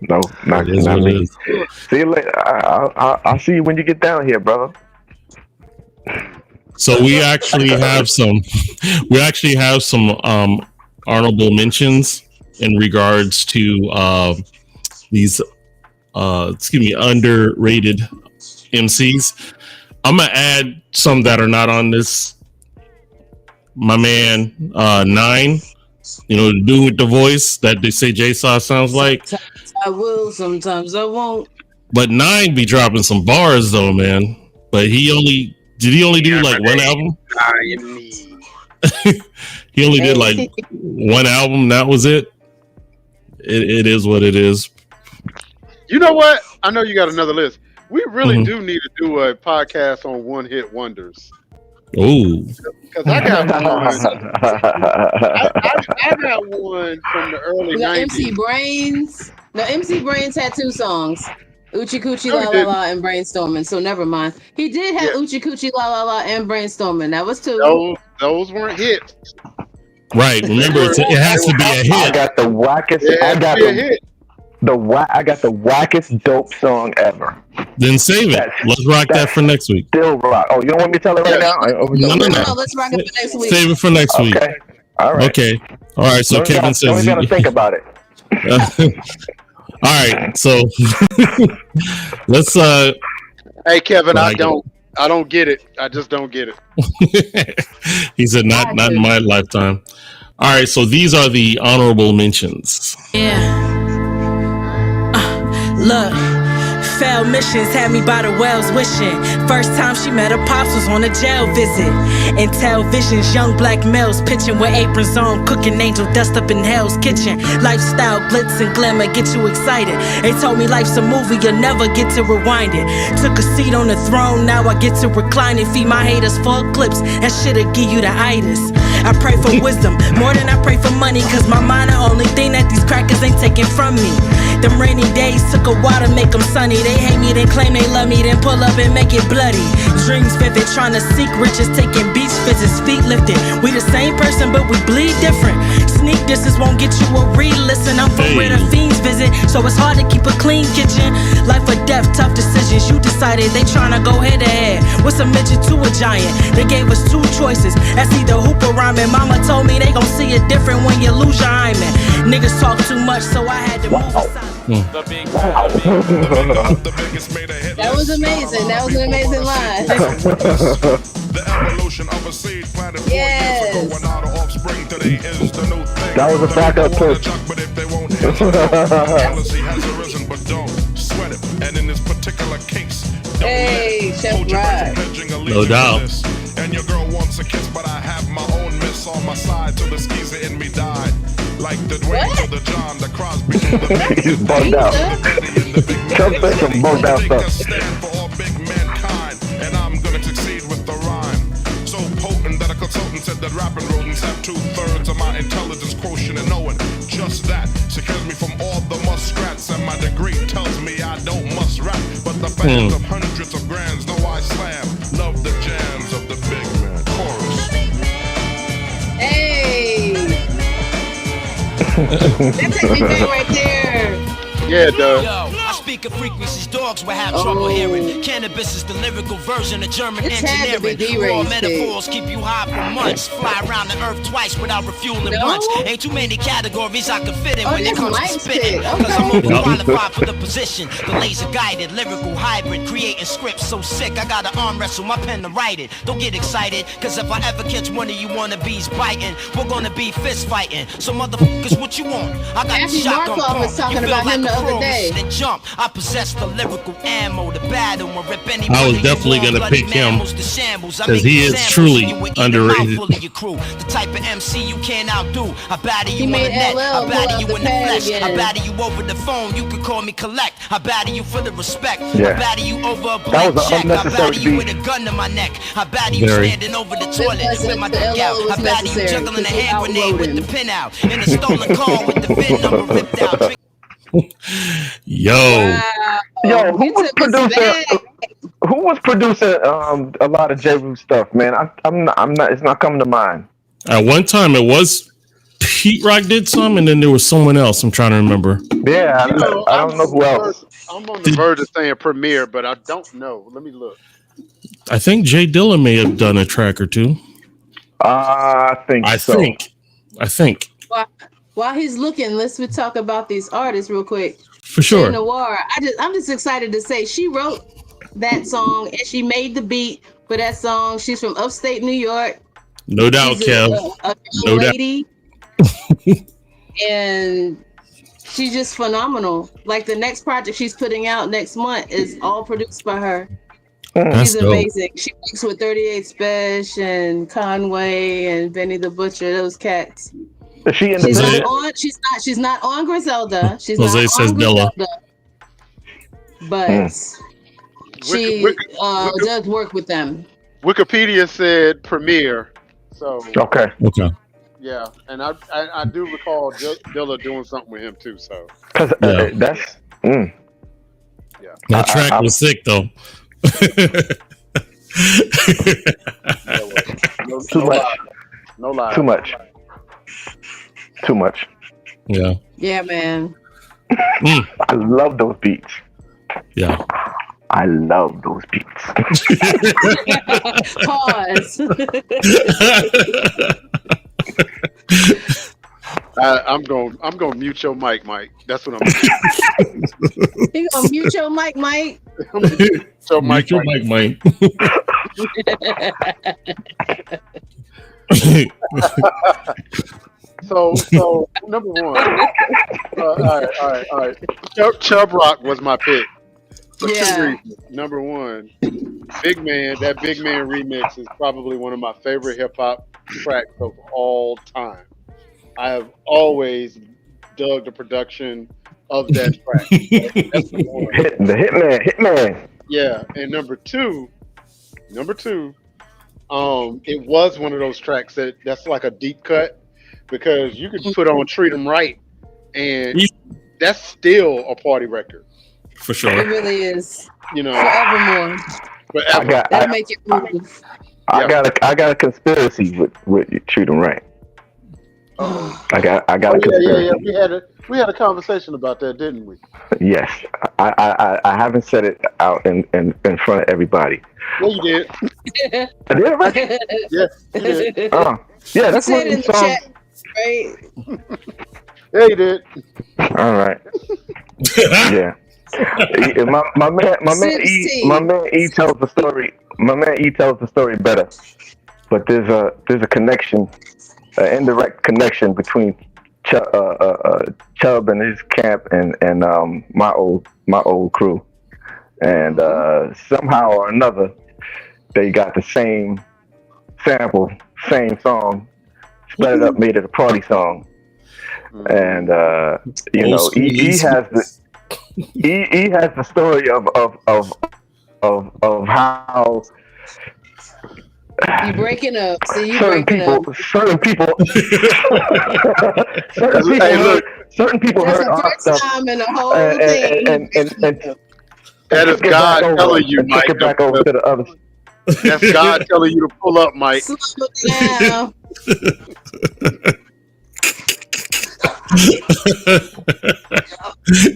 No, not me. See you later. I'll see you when you get down here, brother. So we actually have some honorable mentions in regards to these underrated MCs. I'm gonna add some that are not on this. My man, 9. The dude with the voice that they say J-Saw sounds like. Sometimes I will, sometimes I won't. But 9 be dropping some bars though, man. But did he only do like one album? He only did like one album. That was it. It is what it is. You know what? I know you got another list. We really do need to do a podcast on one-hit wonders. Oh, because I got one. I got one from the early 90s. MC Brains. No, MC Brains had 2 songs. Oochie Coochie La La La and Brainstorming. So never mind. He did have Oochie Coochie La La La and Brainstorming. That was 2. Those weren't hits. Right. Remember, it has to be a hit. I got the wackest. I got the wackest dope song ever. Then save it. Let's rock that for next week. Still rock. Oh, you don't want me to tell it right now? No. Let's rock it for next week. Save it for next week. All right. Okay. All right. So Kevin says you gotta think about it. All right. So let's. Hey, Kevin, I don't get it. I just don't get it. He said, "Not in my lifetime." All right. So these are the honorable mentions. Yeah. Look. Failed missions had me by the wells wishing. First time she met her pops was on a jail visit. In televisions, young black males pitching with aprons on, cooking angel dust up in hell's kitchen. Lifestyle, glitz and glamour get you excited. They told me life's a movie, you'll never get to rewind it. Took a seat on the throne, now I get to recline it. Feed my haters full clips, that shit'll give you the itis. I pray for wisdom, more than I pray for money, cause my mind the only thing that these crackers ain't taking from me. Them rainy days took a while to make them sunny. They hate me, then claim they love me, then pull up and make it bloody. Dreams vivid, trying to seek riches, taking beach visits, feet lifted. We the same person, but we bleed different. Sneak distance won't get you a re-listen. I'm from where the fiends visit, so it's hard to keep a clean kitchen. Life or death, tough decisions, you decided. They tryna go head to head. What's a midget to a giant? They gave us two choices, that's either hoop or rhyming. Mama told me they gon' see it different when you lose your hymen. Niggas talk too much, so I had to move aside. That was amazing. That was an amazing line. The evolution of a seed planted 4 Yes. years ago, when all the offspring today is the new thing. That was a backup pitch. But if they won't policy has arisen, but don't sweat it. And in this particular case, don't Hey, let Chef hold your Rod. pledging No doubt. allegiance to this. And your girl wants a kiss, but I have my own miss on my side till the skeezer in me died. Like the Dwayne to the John, the Crosby to the Big. He's bugged out. Chuck said some bugged out Take a stuff. stand for all big mankind, and I'm gonna succeed with the rhyme. So potent that a consultant said that rapping rodents have 2/3 of my intelligence quotient, and knowing just that secures me from all the muskrats. And my degree tells me I don't must rap, but the fans of hundreds of grands know I slam. Love the jams of the big man. Chorus. Hey. That take me back right there. Yeah, it does. Yo, I speak of frequencies dogs will have trouble hearing. Cannabis is the lyrical version of German It's had to be engineering. Raw D-Ray's metaphors keep you high for months. Fly around the earth twice without refueling No? once. Ain't too many categories I can fit in Oh, when it this comes to Mike's spitting. pick. Cause I'm Okay. overqualified for the position. The laser guided, lyrical hybrid, creating scripts so sick I gotta arm wrestle my pen to write it. Don't get excited, cause if I ever catch one of you wannabes biting, we're gonna be fist fighting. So motherfuckers, what you want? I got Matthew the shotgun Markov was pump. talking You feel about like him a the other pro, day. then jump. I possess the lyrical ammo, the battle, and rip anybody. I was definitely gonna pick him, because he is truly underrated. Crew. The type of MC you can't outdo. I batter you He on the made net, LL I batter pull you out in the the pad flesh, again. I batter you over the phone. You can call me collect. I batter you for the respect. Yeah. I batter you over a That blank was an check. I unnecessary batter you beat. with a gun to my neck. I batter you Very. standing over the toilet wasn't- with my the dick LL out. was I batter you necessary, juggling a because he hand grenade outrode with him. the pin out in a stolen car with the VIN number ripped out. Yo, Wow. Yo, who He was took us producing? back. Who was producing a lot of J. Rue stuff, man? I'm not. It's not coming to mind. at one time it was Pete Rock did some, and then there was someone else. I'm trying to remember. Yeah, You know, I don't know who else. I'm on the verge of saying Premiere, but I don't know. Let me look. I think Jay Dilla may have done a track or two. I think I so. think While he's looking, let's talk about these artists real quick. for sure. Noir. I'm just excited to say she wrote that song and she made the beat for that song. She's from upstate New York. No doubt, She's Kev. a No doubt. lady. And she's just phenomenal. Like the next project she's putting out next month is all produced by her. That's She's dope. amazing. She works with 38 Special and Conway and Benny the Butcher, those cats. Is she She's independent? not on. She's not on Griselda. She's Jose not says on Dilla. Griselda. But she Wiki- does work with them. Wikipedia said Premiere, so Okay. Okay. yeah, and I do recall Dilla doing something with him too. So Because Yeah. that's. That track was sick though. Too much. No lie. Too much. Too much. Yeah. Yeah, man. I love those beats. Yeah. I love those beats. Pause. I'm going mute your mic, Mike. That's what I'm doing. You gonna mute your mic, Mike? So Mike, your mic, Mike. So number one. All right. Chubb Rock was my pick. For two reasons. Number one, Big Man, that Big Man remix is probably one of my favorite hip hop tracks of all time. I have always dug the production of that track. That's number one. The Hitman. Yeah, and number two, it was one of those tracks that's like a deep cut because you could put on "Treat 'Em Right" and that's still a party record. For sure, it really is. You know, forevermore. Forever. That'll make it move. I got a conspiracy with Treat 'Em Right. I got a conspiracy. Yeah. We had a conversation about that, didn't we? Yes, I haven't said it out in front of everybody. Yeah, you did. I did it, right? Yeah, you did. Yeah, that's one of the songs. Chat, right? Yeah, you did. All right. Yeah. My man E tells the story. My man E tells the story better. But there's a connection, an indirect connection between Chubb and his camp and my old crew, and somehow or another they got the same sample, same song, sped it up, made it a party song, and he has the story of how. You breaking up. See, you certain breaking people, up. Certain people heard our stuff. Time in the whole thing. And that is God telling you, Mike. Took it back over to the others. That's God telling you to pull up, Mike. Slow it down.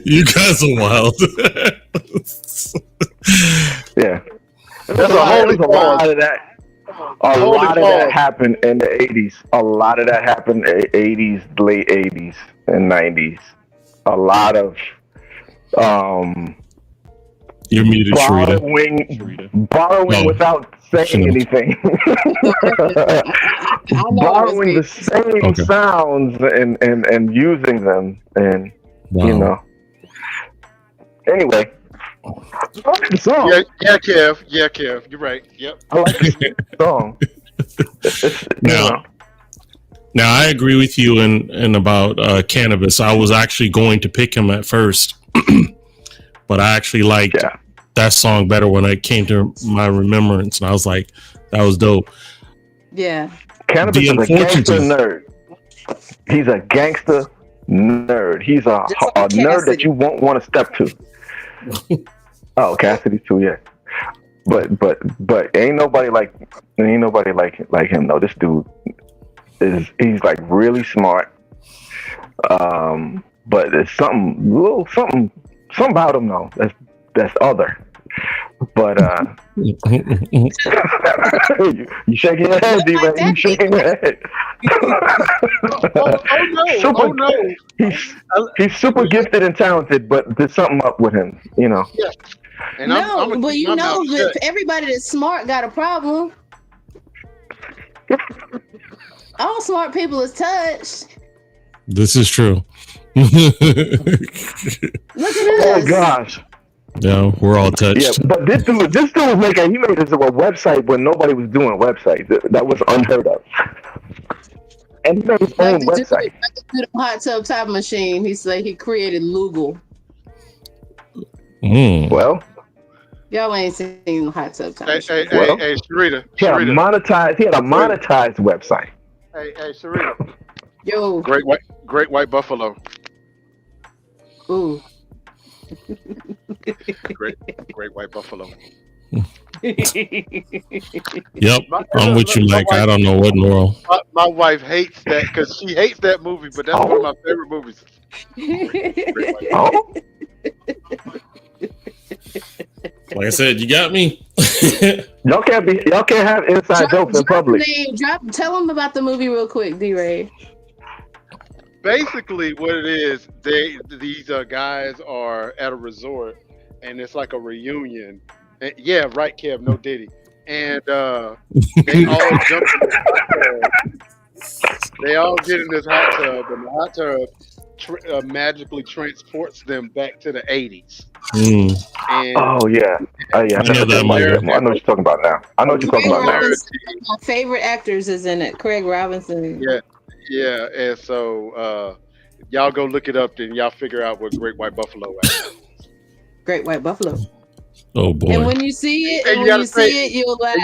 You guys are wild. Yeah. That's a holy lot of that. A lot of that happened in the 80s. A lot of that happened in the 80s, late 80s, and 90s. A lot of you're muted, borrowing without saying anything. Borrowing the same sounds and using them, and you know. Anyway. I like the song. Yeah, Kev. You're right. Yep. I like the song. Now I agree with you in about Cannabis. I was actually going to pick him at first, but I actually liked that song better when it came to my remembrance, and I was like, that was dope. Yeah. Cannabis is a gangster nerd. He's a gangster nerd. He's a nerd that you won't want to step to. Oh, Cassidy too, yeah. But ain't nobody like him though. This dude he's like really smart. But there's something about him though. That's other. But you shaking your head, D-Man. You shaking your head. Oh no. He's super gifted and talented, but there's something up with him, you know. Yeah. And but everybody that's smart got a problem. All smart people is touched. This is true. Look at us. Oh gosh. Yeah, we're all touched. Yeah, but this dude was he made this a website when nobody was doing websites. That was unheard of. And he made his own website. The hot tub time machine. He created Lugal. Well, y'all ain't seen the hot tub time machine. Hey, Sharita. He had a monetized website. Hey, Sharita. Yo. Great white buffalo. Ooh. Great white buffalo. Yep, I'm with you, Mike. I don't know what in the world. My wife hates that because she hates that movie, but that's one of my favorite movies. Like I said, you got me. Y'all can't have inside jokes in public. Tell them about the movie real quick, D-Ray. Basically, what it is, these guys are at a resort, and it's like a reunion. And, yeah, right, Kev, no Diddy. And they all jump in this hot tub. They all get in this hot tub, and the hot tub magically transports them back to the 80s. Mm. And Oh yeah, yeah. I know that movie. I know what you're talking about now. I know what you're talking Craig about now. Robinson, my favorite actors is in it. Craig Robinson. Yeah, and so y'all go look it up, then y'all figure out what Great White Buffalo is. Great White Buffalo. Oh boy! And when you see it, you'll laugh.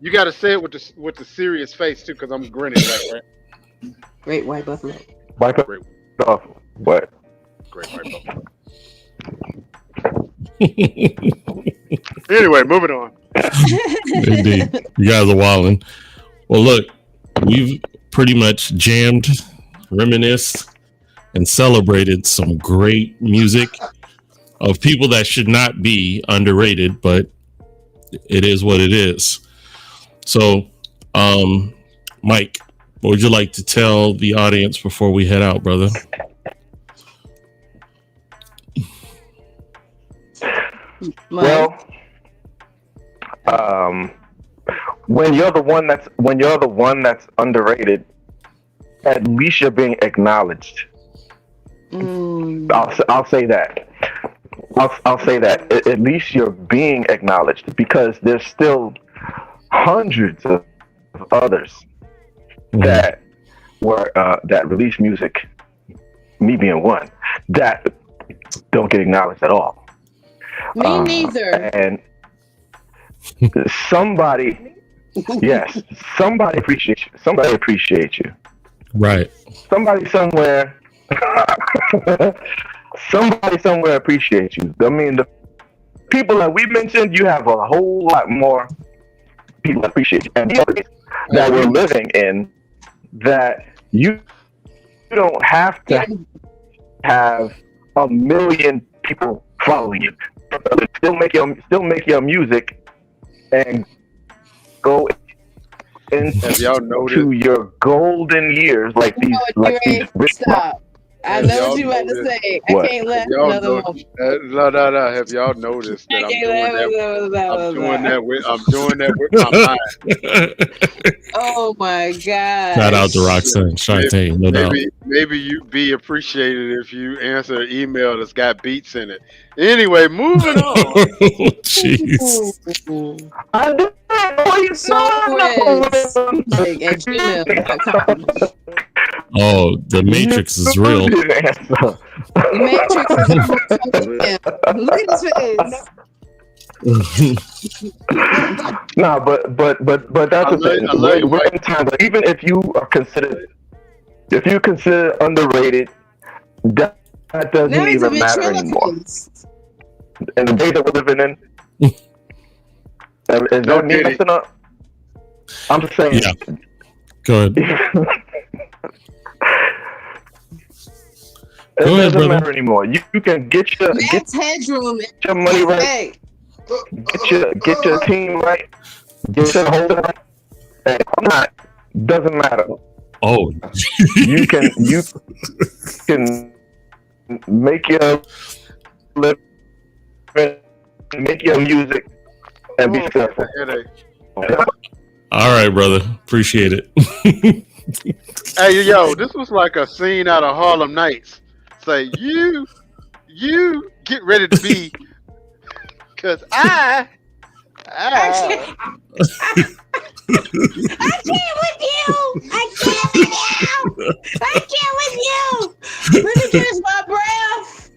You gotta say it with the serious face too, because I'm grinning right. Great White Buffalo. Great Buffalo. What? Great White Buffalo. Anyway, moving on. Indeed, you guys are wilding. Well, look, we've pretty much jammed, reminisced, and celebrated some great music of people that should not be underrated, but it is what it is. So, Mike, what would you like to tell the audience before we head out, brother? Well, when you're the one that's underrated, at least you're being acknowledged. I'll say that. I'll say that. At least you're being acknowledged, because there's still hundreds of others that release music, me being one, that don't get acknowledged at all. Me neither. And somebody appreciates you. Somebody appreciates you. Right. Somebody somewhere appreciates you. I mean, the people that we mentioned, you have a whole lot more people that appreciate you. And the others that we're living in, that you don't have to have a million people following you. Still make your music and go into your golden years like these Stop. I know what you about to say. What? I can't laugh another moment. No. Have y'all noticed that I'm doing that with my mind? Oh my God. Shout out to Roxanne Shantae, no doubt. Maybe you'd be appreciated if you answer an email that's got beats in it. Anyway, moving on. Jeez. I do at gmail.com. Oh, the Matrix is real. The Matrix is real. Look at his face. No, but that's the thing. We're in times, even if you are considered underrated, that doesn't even matter anymore. And the day that we're living in, is that me messing up? I'm just saying. Yeah. Go ahead. It doesn't matter anymore. You can get your money right. Get your team right. Get your whole right. And not doesn't matter. Oh, you can make your living, make your music, and be successful. All right, brother. Appreciate it. Hey, yo, this was like a scene out of Harlem Nights. Say, you get ready to be, because I can't with you. Let me catch my breath.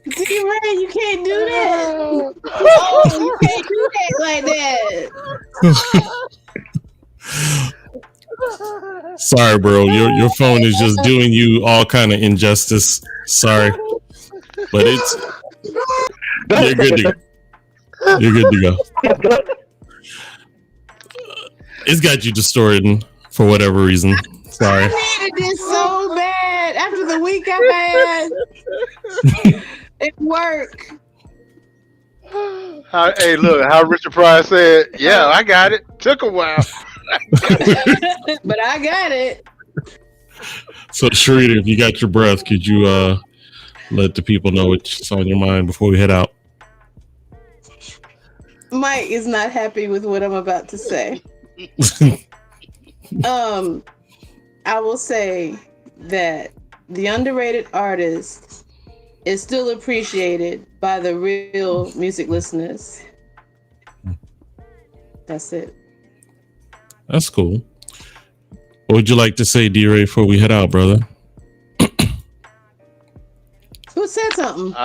D-Ray, you can't do that. Oh, you can't do that like that. Sorry, bro. Your phone is just doing you all kind of injustice. Sorry, but you're good to go. You're good to go. It's got you distorted for whatever reason. Sorry. I needed this so bad after the week I had at work. Hey, look, how Richard Pryor said, yeah, I got it. Took a while. But I got it. So, Sharita, if you got your breath, could you let the people know what's on your mind before we head out? Mike is not happy with what I'm about to say. I will say that the underrated artist is still appreciated by the real music listeners. That's it. That's cool. What would you like to say, D-Ray, before we head out, brother? Who said something?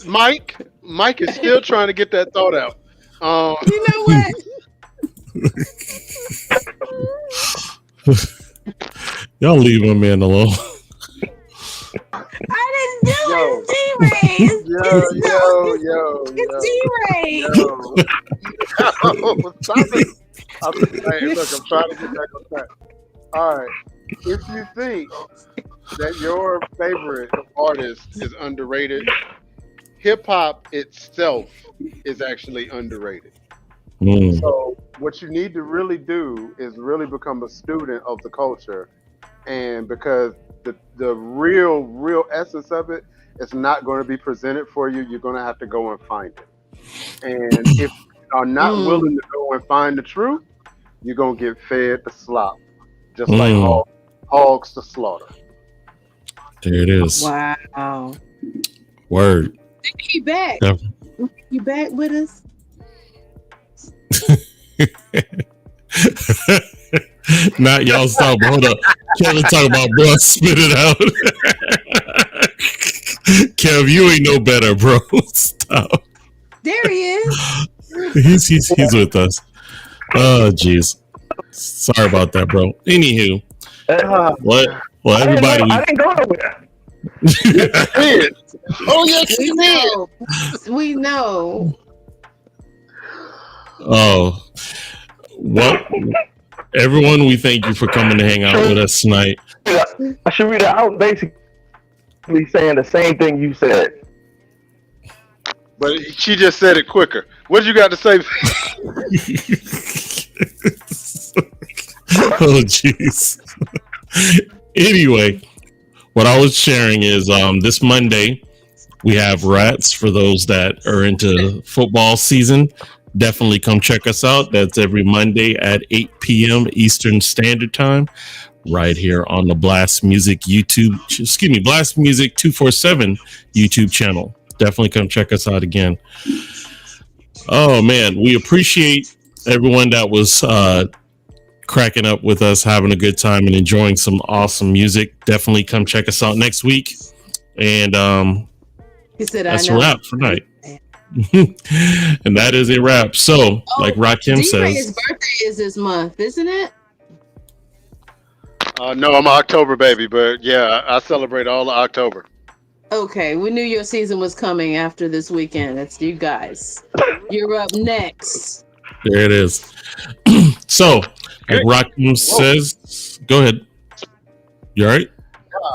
Mike is still trying to get that thought out. You know what? Y'all leave my man alone. I didn't do it, D-Ray. It's D-Ray. Stop it. Look, I'm trying to get back on track. All right. If you think that your favorite artist is underrated, hip hop itself is actually underrated. So what you need to really do is really become a student of the culture, and because the real essence of it is not going to be presented for you, you're going to have to go and find it. And if you are not willing to go and find the truth, you're going to get fed the slop, just like hogs to slaughter. There it is. Wow. Word. You back? Yeah. You back with us? Not y'all stop. Hold up. Kevin talking about bro, spit it out. Kev, you ain't no better, bro. Stop. There he is. He's with us. Oh jeez. Sorry about that, bro. Anywho. What? Well, everybody. I didn't go nowhere. Oh yes, we know. We know. Oh. Well, everyone, we thank you for coming to hang out with us tonight. I should read it out basically saying the same thing you said. But she just said it quicker. What you got to say? Oh, jeez. Anyway, what I was sharing is this Monday, we have Rats for those that are into football season. Definitely come check us out. That's every Monday at 8 p.m. Eastern Standard Time, right here on the Blast Music Blast Music 247 YouTube channel. Definitely come check us out again. Oh man, we appreciate everyone that was cracking up with us, having a good time and enjoying some awesome music. Definitely come check us out next week. And that's a wrap for tnight. And that is a wrap. So, like Rakim says, his birthday is this month, isn't it? No, I'm an October baby, but yeah, I celebrate all of October. Okay, we knew your season was coming after this weekend. That's you guys. You're up next. There it is. So, like Rakim says, go ahead. You all right?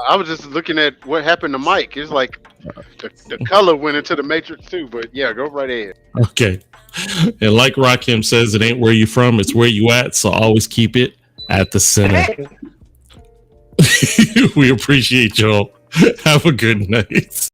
I was just looking at what happened to Mike. It's like the color went into the Matrix too, but yeah, go right ahead. Okay. And like Rakim says, it ain't where you from, it's where you at. So always keep it at the center. We appreciate y'all. Have a good night.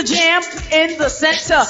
Jam in the center.